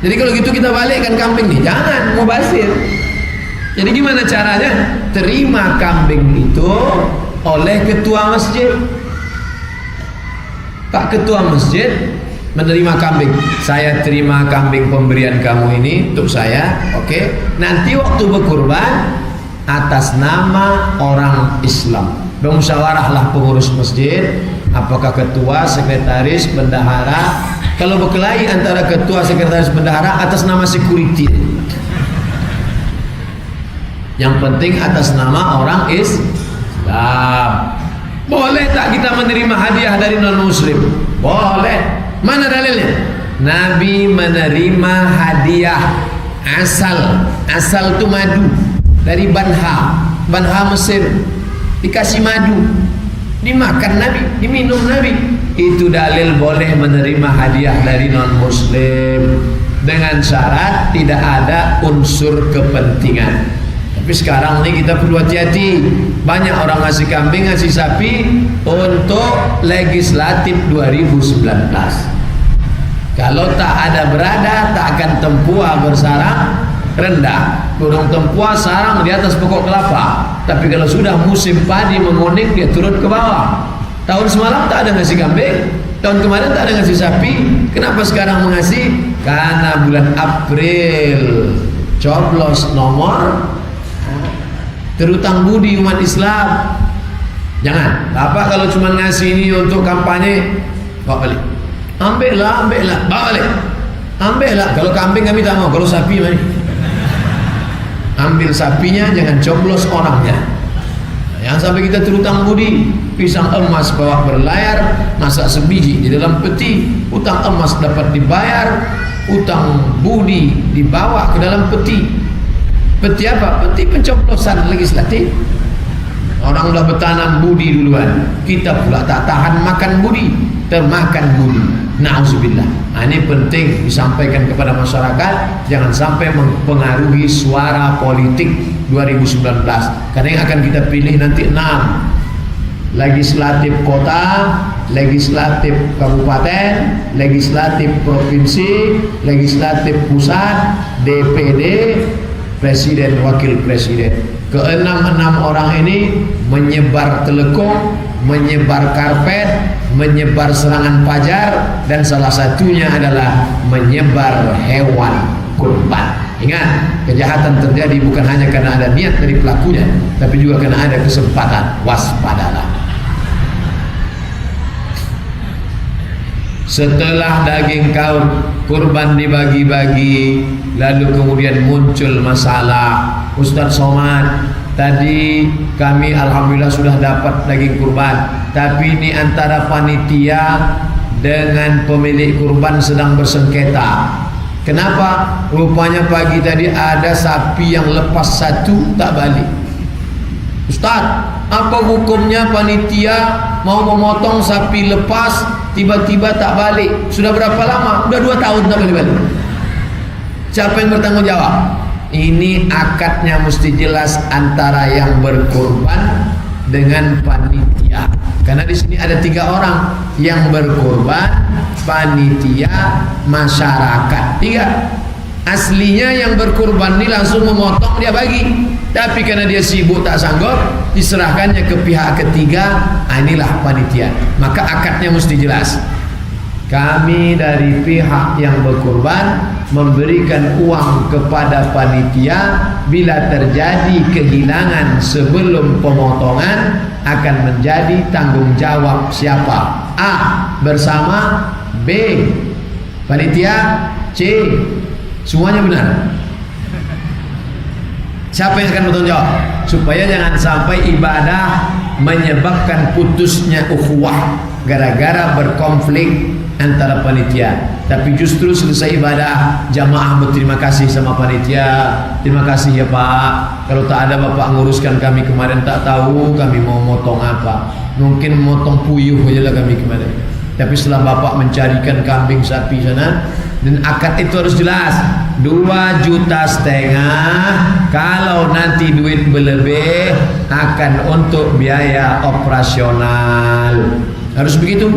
Jadi kalau gitu kita balikkan kambing nih, jangan mau basir. Jadi gimana caranya? Terima kambing itu oleh ketua masjid. Pak ketua masjid menerima kambing. Saya terima kambing pemberian kamu ini untuk saya. Oke. Nanti waktu berkurban atas nama orang Islam. Bermusyawarahlah pengurus masjid, apakah ketua, sekretaris, bendahara. Kalau berkelahi antara ketua, sekretaris, bendahara atas nama security. Yang penting atas nama orang Islam. Boleh tak kita menerima hadiah dari non muslim? Boleh. Mana dalilnya? Nabi menerima hadiah asal itu madu dari Banha Mesir, dikasih madu, dimakan Nabi, diminum Nabi. Itu dalil boleh menerima hadiah dari non muslim dengan syarat tidak ada unsur kepentingan. Tapi sekarang ini kita perlu hati-hati. Banyak orang ngasih kambing, ngasih sapi untuk legislatif 2019. Kalau tak ada berada, tak akan tempua bersarang rendah. Burung tempua sarang di atas pokok kelapa. Tapi kalau sudah musim padi menguning, dia turun ke bawah. Tahun semalam tak ada ngasih kambing, tahun kemarin tak ada ngasih sapi. Kenapa sekarang mengasih? Karena bulan April coblos nomor terutang budi umat Islam. Jangan. Bapak kalau cuma ngasih ini untuk kampanye, bawa balik. Ambillah, bawa balik. Ambillah. Kalau kambing kami tak mau, kalau sapi mari. Ambil sapinya, jangan coblos orangnya. Yang sampai kita terutang budi. Pisang emas bawa berlayar, masak sebiji di dalam peti. Utang emas dapat dibayar, utang budi dibawa ke dalam peti. Peti apa? Peti pencoblosan legislatif. Orang sudah bertanam budi duluan, kita pula tak tahan makan budi, termakan budi. Na'udzubillah. Nah, ini penting disampaikan kepada masyarakat, jangan sampai mempengaruhi suara politik 2019. Karena yang akan kita pilih nanti 6. Legislatif kota, legislatif kabupaten, legislatif provinsi, legislatif pusat, DPD, presiden, wakil presiden. Keenam orang ini menyebar telekung, menyebar karpet, menyebar serangan fajar, dan salah satunya adalah menyebar hewan kurban. Ingat, kejahatan terjadi bukan hanya karena ada niat dari pelakunya, tapi juga karena ada kesempatan. Waspadalah. Setelah daging kurban dibagi-bagi, lalu kemudian muncul masalah. Ustaz Somad, tadi kami alhamdulillah sudah dapat daging kurban, tapi ini antara panitia dengan pemilik kurban sedang bersengketa. Kenapa? Rupanya pagi tadi ada sapi yang lepas satu tak balik. Ustaz, apa hukumnya panitia mau memotong sapi lepas tiba-tiba tak balik? Sudah berapa lama? Sudah 2 tahun tak balik-balik. Siapa yang bertanggung jawab? Ini akadnya mesti jelas antara yang berkorban dengan panitia. Karena di sini ada 3 orang yang berkorban, panitia, masyarakat. 3. Aslinya yang berkorban ini langsung memotong, dia bagi. Tapi karena dia sibuk tak sanggup, diserahkannya ke pihak ketiga. Inilah panitia. Maka akadnya mesti jelas. Kami dari pihak yang berkorban memberikan uang kepada panitia. Bila terjadi kehilangan sebelum pemotongan, akan menjadi tanggung jawab siapa? A. Bersama. B. Panitia. C. Semuanya benar. Siapa yang akan bertanggung jawab? Supaya jangan sampai ibadah menyebabkan putusnya ukhuwah gara-gara berkonflik antara panitia. Tapi justru selesai ibadah, jamaah berterima kasih sama panitia. Terima kasih ya Pak, kalau tak ada Bapak nguruskan kami kemarin, tak tahu kami mau motong apa. Mungkin motong puyuh aja lah kami kemarin. Tapi setelah Bapak mencarikan kambing sapi sana, dan akad itu harus jelas. 2,5 juta. Kalau nanti duit berlebih akan untuk biaya operasional. Harus begitu.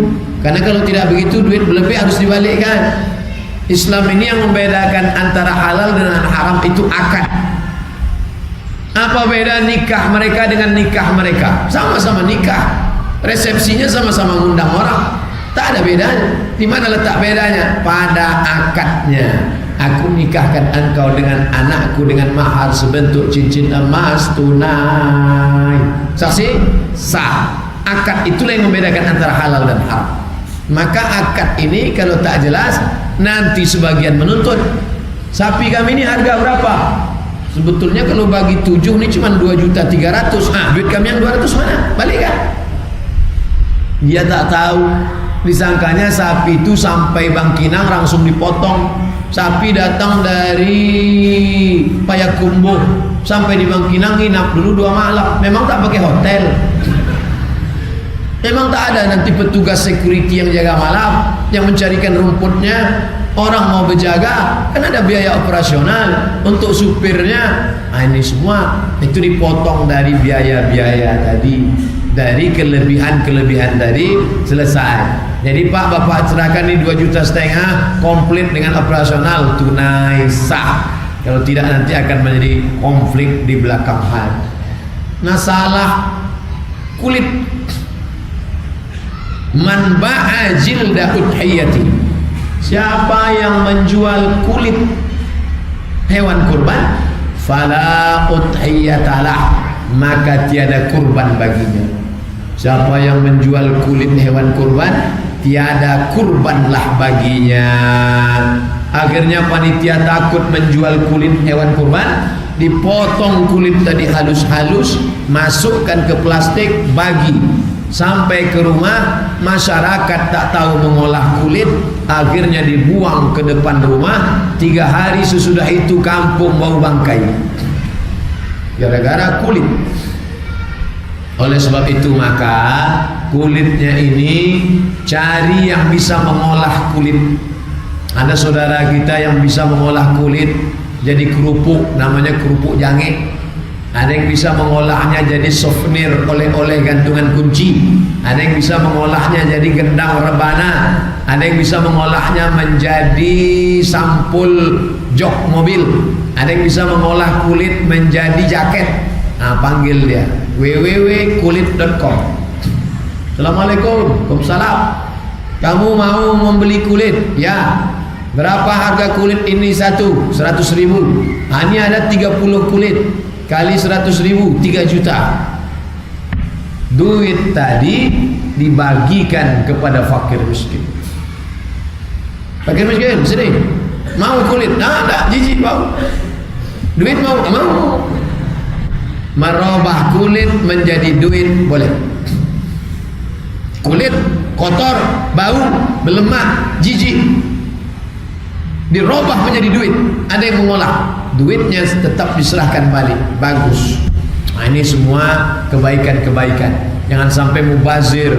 Karena kalau tidak begitu duit lebih harus dibalikkan. Islam ini yang membedakan antara halal dengan haram itu akad. Apa beda nikah mereka dengan nikah mereka? Sama-sama nikah, resepsinya sama-sama ngundang orang, tak ada bedanya. Di mana letak bedanya? Pada akadnya. Aku nikahkan engkau dengan anakku dengan mahar sebentuk cincin emas tunai. Saksi sah. Akad itulah yang membedakan antara halal dan haram. Maka akad ini kalau tak jelas, nanti sebagian menuntut, sapi kami ini harga berapa? Sebetulnya kalau bagi 7 ini cuma 2.300.000. Duit kami yang 200 mana? Balikkan. Dia tak tahu, disangkanya sapi itu sampai Bangkinang langsung dipotong. Sapi datang dari Payakumbuh sampai di Bangkinang nginap dulu 2 malam. Memang tak pakai hotel. Memang tak ada nanti petugas security yang jaga malam, yang mencarikan rumputnya. Orang mau berjaga, kan ada biaya operasional untuk supirnya. Nah, ini semua itu dipotong dari biaya-biaya tadi, dari kelebihan-kelebihan tadi selesai. Jadi Pak, Bapak serahkan ini 2,5 juta komplit dengan operasional tunai sah. Kalau tidak nanti akan menjadi konflik di belakang hari. Masalah kulit. Man ba'a jilda udhiyati, siapa yang menjual kulit hewan kurban, fala udhiyatalah, maka tiada kurban baginya. Siapa yang menjual kulit hewan kurban, tiada kurbanlah baginya. Akhirnya panitia takut menjual kulit hewan kurban, dipotong kulit tadi halus-halus, masukkan ke plastik, bagi. Sampai ke rumah, masyarakat tak tahu mengolah kulit, akhirnya dibuang ke depan rumah. 3 hari sesudah itu kampung bau bangkai, gara-gara kulit. Oleh sebab itu maka kulitnya ini cari yang bisa mengolah kulit. Ada saudara kita yang bisa mengolah kulit jadi kerupuk, namanya kerupuk jange. Ada yang bisa mengolahnya jadi souvenir, oleh-oleh gantungan kunci. Ada yang bisa mengolahnya jadi gendang rebana. Ada yang bisa mengolahnya menjadi sampul jok mobil. Ada yang bisa mengolah kulit menjadi jaket. Nah, panggil dia www.kulit.com. Assalamualaikum. Waalaikumsalam. Kamu mau membeli kulit? Ya. Berapa harga kulit ini satu? 100.000. Nah, ini ada 30 kulit kali 100.000, 3 juta. Duit tadi dibagikan kepada fakir miskin. Fakir miskin, sini. Mau kulit? Nah, tak, jijik mau. Duit mau? Mau. Merubah kulit menjadi duit boleh. Kulit kotor, bau, berlemak, jijik, dirubah menjadi duit. Ada yang mengolah, duitnya tetap diserahkan balik, bagus. Nah, ini semua kebaikan-kebaikan. Jangan sampai mubazir,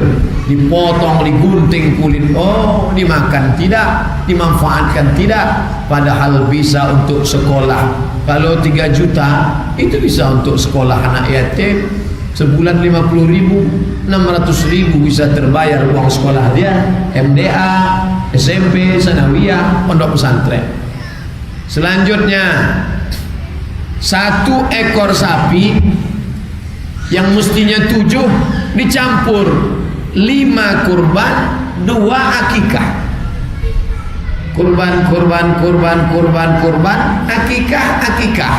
dipotong, digunting kulit, oh dimakan tidak, dimanfaatkan tidak, padahal bisa untuk sekolah. Kalau 3 juta itu bisa untuk sekolah anak yatim, sebulan 50.000, 600.000 bisa terbayar uang sekolah dia, MDA, SMP, sanawiyah, pondok pesantren. Selanjutnya, 1 ekor sapi yang mestinya 7 dicampur 5 kurban, 2 akikah. Kurban, akikah.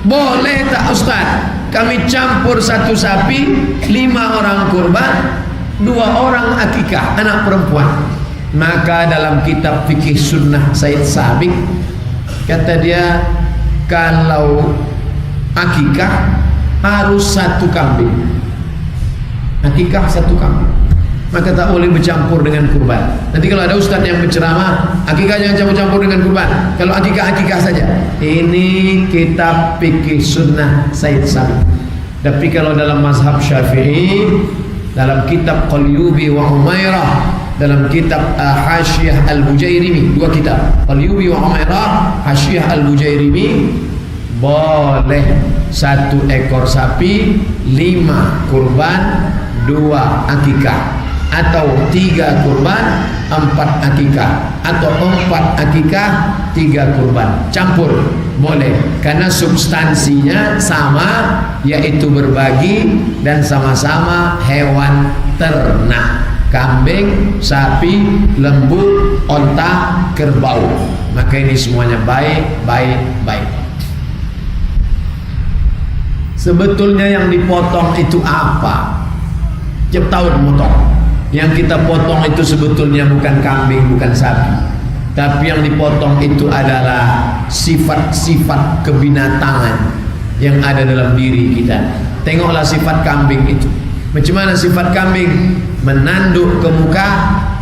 Boleh tak Ustaz? Kami campur 1 sapi, 5 orang kurban, 2 orang akikah, anak perempuan. Maka dalam kitab fikih sunnah Said Sabiq, kata dia, kalau akikah harus 1 kambing. Akikah 1 kambing, maka tak boleh bercampur dengan kurban. Nanti kalau ada ustaz yang berceramah, akikah jangan campur-campur dengan kurban, kalau akikah saja. Ini kitab fikih sunnah Said Sabiq. Tapi kalau dalam mazhab Syafi'i, dalam kitab Qalyubi wa Humairah, dalam kitab Hasyiyah Al-Bujairimi, 2 kitab, Qalyubi wa Humairah, Hasyiyah Al-Bujairimi, boleh 1 ekor sapi, 5 kurban, 2 akikah. atau 3 kurban 4 akikah, atau 4 akikah 3 kurban, campur boleh, karena substansinya sama, yaitu berbagi dan sama-sama hewan ternak, kambing, sapi, lembu, onta, kerbau. Maka ini semuanya baik. Sebetulnya yang dipotong itu apa? Tiap tahun potong. Yang kita potong itu sebetulnya bukan kambing, bukan sapi, tapi yang dipotong itu adalah sifat-sifat kebinatangan yang ada dalam diri kita. Tengoklah sifat kambing itu. Macam mana sifat kambing? Menanduk ke muka,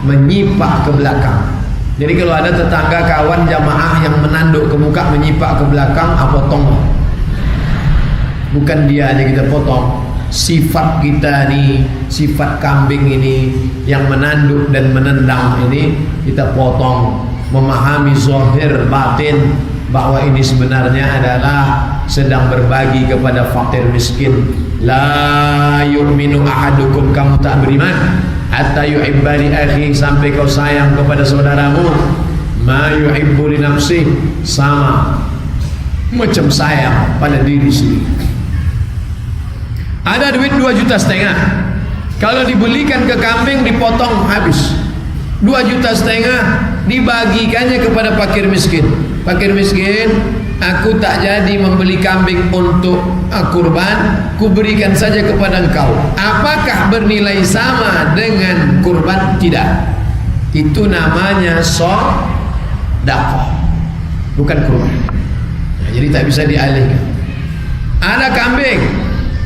menyipak ke belakang. Jadi kalau ada tetangga, kawan, jamaah yang menanduk ke muka, menyipak ke belakang, potong. Bukan dia aja kita potong. Sifat kita nih, sifat kambing ini yang menanduk dan menendang ini kita potong. Memahami zahir batin bahwa ini sebenarnya adalah sedang berbagi kepada fakir miskin. La yu'minu ahadukum, kamu tak beriman hatta yuhibba li akhi, sampai kau sayang kepada saudaramu ma yuhibbu li nafsi, sama macam sayang pada diri sendiri. Ada duit 2,5 juta, kalau dibelikan ke kambing dipotong habis. 2,5 juta dibagikannya kepada fakir miskin. Fakir miskin, aku tak jadi membeli kambing untuk kurban, ku berikan saja kepada engkau. Apakah bernilai sama dengan kurban? Tidak. Itu namanya sedekah, bukan kurban. Nah, jadi tak bisa dialihkan. Ada kambing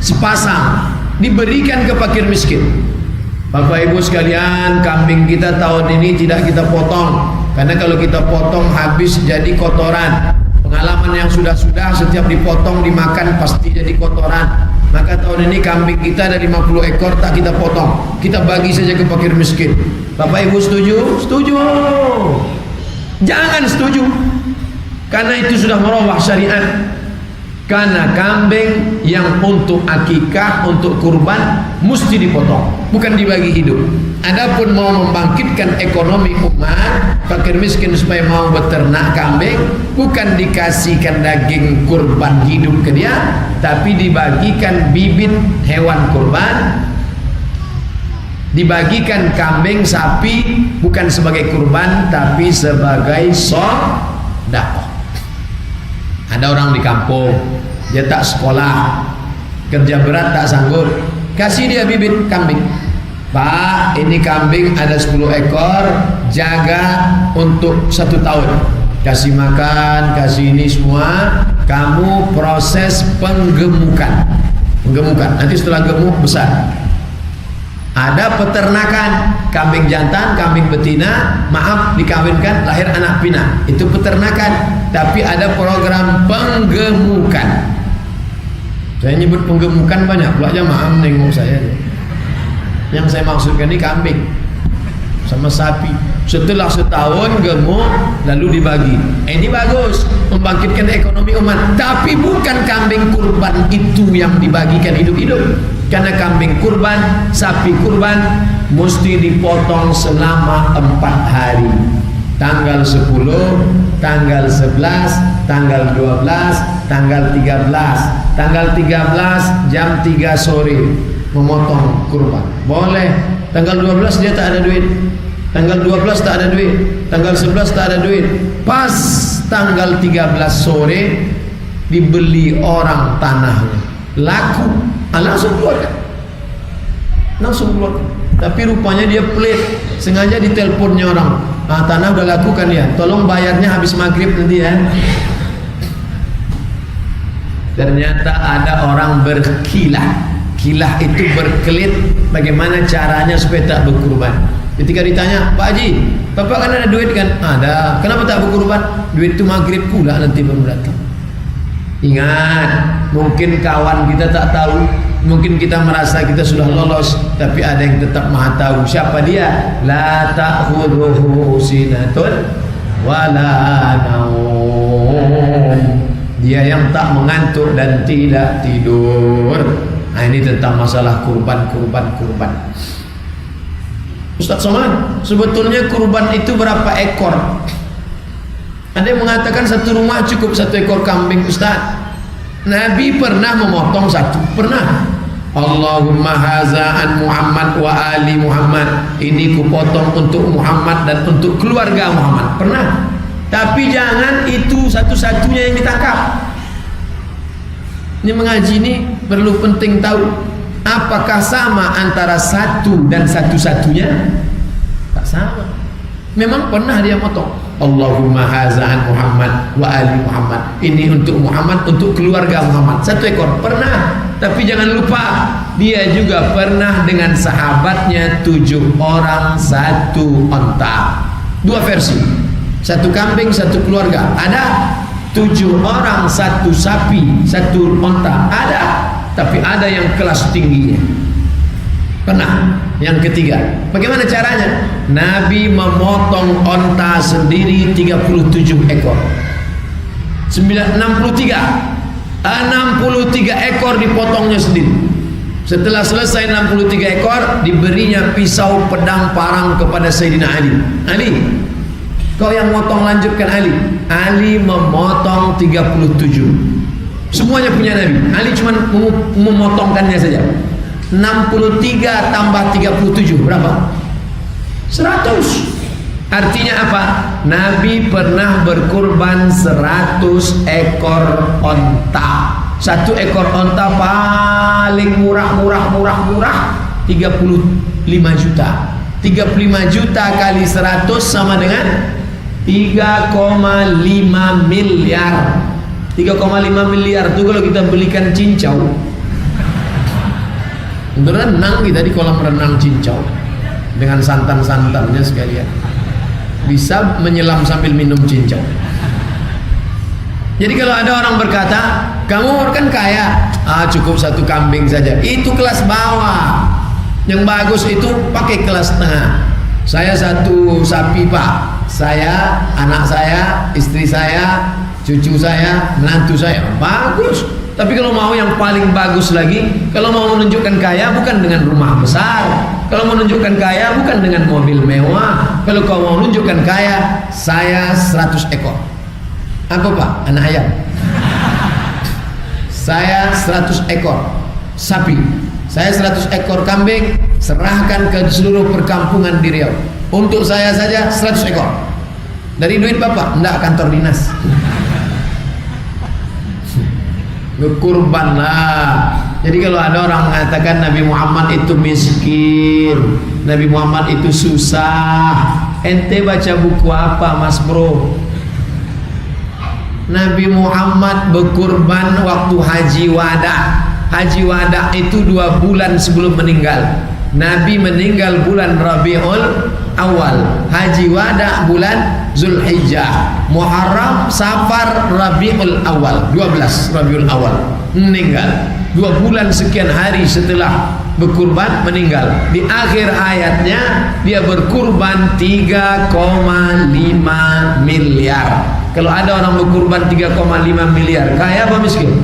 sepasang diberikan ke fakir miskin. Bapak ibu sekalian, kambing kita tahun ini tidak kita potong, karena kalau kita potong habis jadi kotoran. Pengalaman yang sudah-sudah, setiap dipotong dimakan pasti jadi kotoran. Maka tahun ini kambing kita ada 50 ekor, tak kita potong, kita bagi saja ke fakir miskin. Bapak ibu setuju? Setuju. Jangan setuju, karena itu sudah merubah syariat. Karena kambing yang untuk akikah, untuk kurban mesti dipotong, bukan dibagi hidup. Adapun mau membangkitkan ekonomi umat, fakir miskin supaya mau beternak kambing, bukan dikasihkan daging kurban hidup ke dia, tapi dibagikan bibit hewan kurban, dibagikan kambing, sapi, bukan sebagai kurban tapi sebagai sedekah. Ada orang di kampung, dia tak sekolah, kerja berat tak sanggup, kasih dia bibit kambing. Pak, ini kambing ada 10 ekor, jaga untuk 1 tahun, kasih makan, kasih ini semua, kamu proses penggemukan, nanti setelah gemuk besar. Ada peternakan kambing jantan, kambing betina, maaf, dikawinkan lahir anak pinak, itu peternakan. Tapi ada program penggemukan. Saya nyebut penggemukan banyak pula jamaah nengok saya. Yang saya maksudkan ini kambing sama sapi. Setelah setahun gemuk lalu dibagi. Ini bagus, membangkitkan ekonomi umat. Tapi bukan kambing kurban itu yang dibagikan hidup-hidup. Karena kambing kurban, sapi kurban mesti dipotong selama 4 hari. Tanggal 10, tanggal 11, tanggal 12, tanggal 13. Tanggal 13 jam 3 sore memotong kurban. Boleh. Tanggal 12 dia tak ada duit. Tanggal 12 tak ada duit. Tanggal 11 tak ada duit. Pas tanggal 13 sore dibeli orang tanahnya. Laku. Langsung keluar. Tapi rupanya dia pelit, sengaja diteleponnya orang. Tanah udah laku kan ya, tolong bayarnya habis maghrib nanti ya. Ternyata ada orang berkilah. Kilah itu berkelit, bagaimana caranya supaya tak berkurban. Ketika ditanya, Pak Haji, Bapak kan ada duit kan? Ada. Kenapa tak berkurban? Duit itu maghrib pula nanti baru datang. Ingat, mungkin kawan kita tak tahu, mungkin kita merasa kita sudah lolos, tapi ada yang tetap maha tahu. Siapa dia? La ta'khudhuhu sinatun wala naum. Dia yang tak mengantuk dan tidak tidur. Nah, ini tentang masalah kurban. Ustaz Somad, sebetulnya kurban itu berapa ekor? Ada yang mengatakan satu rumah cukup 1 ekor kambing. Ustaz, Nabi pernah memotong 1, pernah. Allahumma haza an Muhammad wa ali Muhammad, ini kupotong untuk Muhammad dan untuk keluarga Muhammad, pernah. Tapi jangan itu satu-satunya yang ditangkap. Ini mengaji ini perlu penting tahu, apakah sama antara satu dan satu-satunya? Tak sama. Memang pernah dia potong. Allahumma haza'an Muhammad wa ali Muhammad, ini untuk Muhammad, untuk keluarga Muhammad, 1 ekor, pernah. Tapi jangan lupa, dia juga pernah dengan sahabatnya 7 orang 1 onta. 2 versi, 1 kambing 1 keluarga, ada. 7 orang 1 sapi 1 onta, ada. Tapi ada yang kelas tingginya, pernah. Yang ketiga, bagaimana caranya? Nabi memotong onta sendiri 37 ekor. 63 ekor dipotongnya sendiri. Setelah selesai 63 ekor, diberinya pisau pedang parang kepada Sayyidina Ali. Ali, kau yang motong, lanjutkan Ali. Ali memotong 37. Semuanya punya Nabi. Ali cuma memotongkannya saja. 63 tambah 37 berapa? 100. Artinya apa? Nabi pernah berkurban 100 ekor onta. 1 ekor onta paling murah 35 juta. 35 juta kali 100 sama dengan 3,5 miliar. 3,5 miliar itu kalau kita belikan cincau, berenang kita di kolam renang cincau dengan santan-santannya sekalian, bisa menyelam sambil minum cincau. Jadi kalau ada orang berkata, kamu kan kaya, cukup 1 kambing saja, itu kelas bawah. Yang bagus itu pakai kelas tengah. Saya 1 sapi Pak, saya, anak saya, istri saya, cucu saya, menantu saya, bagus. Tapi kalau mau yang paling bagus lagi, kalau mau menunjukkan kaya bukan dengan rumah besar, kalau menunjukkan kaya bukan dengan mobil mewah, kalau kau mau menunjukkan kaya, saya 100 ekor. Apa Pak? Anak ayam. Saya 100 ekor sapi, saya 100 ekor kambing, serahkan ke seluruh perkampungan di Riau. Untuk saya saja 100 ekor. Dari duit Bapak? Enggak, kantor dinas. Berkurbanlah. Jadi kalau ada orang mengatakan Nabi Muhammad itu miskin, Nabi Muhammad itu susah, ente baca buku apa Mas Bro? Nabi Muhammad berkurban waktu haji wada. Haji wada itu 2 bulan sebelum meninggal. Nabi meninggal bulan Rabiul Awal, haji wada bulan Zulhijjah, Muharram, Safar, Rabiul Awal, 12 Rabiul Awal meninggal. 2 bulan sekian hari setelah berkurban meninggal. Di akhir ayatnya dia berkurban 3,5 miliar. Kalau ada orang berkurban 3,5 miliar, kaya apa miskin?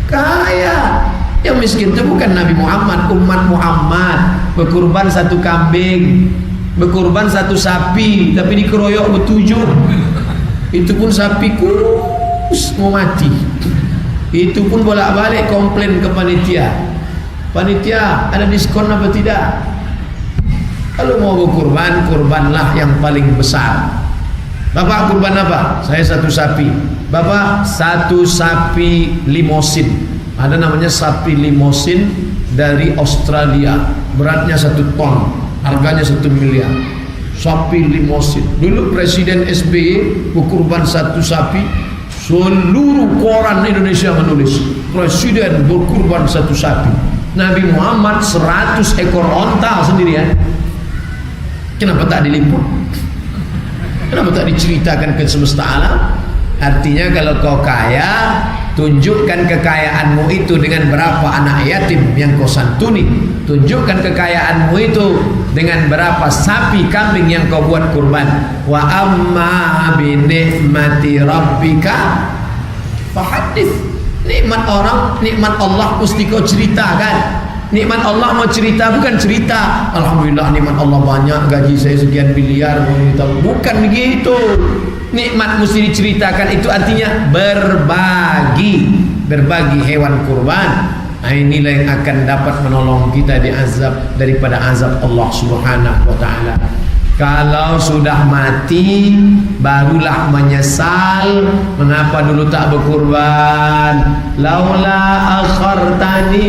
Kaya. Yang miskin itu bukan Nabi Muhammad, umat Muhammad. Berkurban 1 kambing, berkurban 1 sapi, tapi dikeroyok ber7. Itu pun sapi kurus mau mati. Itu pun bolak-balik komplain ke panitia. Panitia, ada diskon apa tidak? Kalau mau berkurban, kurbanlah yang paling besar. Bapak kurban apa? Saya 1 sapi. Bapak 1 sapi limosin. Ada namanya sapi limosin dari Australia, beratnya 1 ton, harganya 1 miliar. Sapi limosin. Dulu Presiden SBY berkurban 1 sapi, seluruh koran Indonesia menulis Presiden berkurban 1 sapi. Nabi Muhammad 100 ekor onta sendirian. Kenapa tak diliput? Kenapa tak diceritakan ke semesta alam? Artinya kalau kau kaya, tunjukkan kekayaanmu itu dengan berapa anak yatim yang kau santuni. Tunjukkan kekayaanmu itu dengan berapa sapi kambing yang kau buat kurban. Wa amma bi ni'mati rabbika fahadits. Nikmat orang, nikmat Allah mesti kau ceritakan. Nikmat Allah mau cerita, bukan cerita alhamdulillah nikmat Allah banyak, gaji saya sekian miliar, bukan begitu. Nikmat mesti diceritakan, itu artinya berbagi hewan kurban. Nah, inilah yang akan dapat menolong kita di azab daripada azab Allah Subhanahu wa taala. Kalau sudah mati barulah menyesal mengapa dulu tak berkurban. Laula akhartani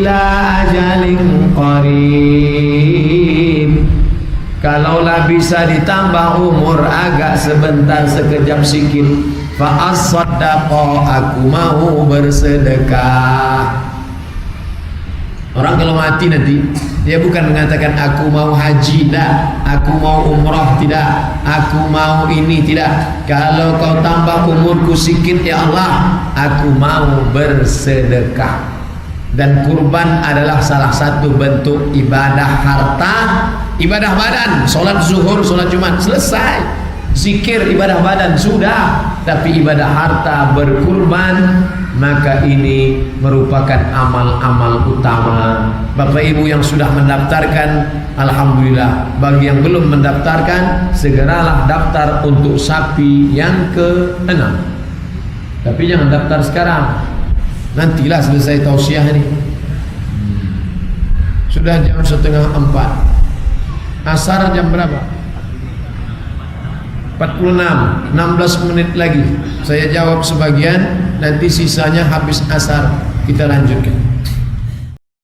ila ajalin qarib. Kalaulah bisa ditambah umur agak sebentar, sekejap sikit, fa as-saddaqa, aku mau bersedekah. Orang kalau mati nanti dia bukan mengatakan aku mau haji, tidak, aku mau umrah, tidak, aku mau ini, tidak. Kalau kau tambah umurku sikit ya Allah, aku mau bersedekah. Dan kurban adalah salah satu bentuk ibadah harta, ibadah badan. Solat zuhur, solat Jumat selesai. Zikir ibadah badan sudah, tapi ibadah harta berkurban, maka ini merupakan amal-amal utama. Bapak Ibu yang sudah mendaftarkan, alhamdulillah. Bagi yang belum mendaftarkan, segeralah daftar untuk sapi yang ke-6. Tapi jangan daftar sekarang, nantilah selesai tausiah ini. Sudah jam 3:30. Asar jam berapa? 46, 16 menit lagi. Saya jawab sebagian, nanti sisanya habis asar kita lanjutkan.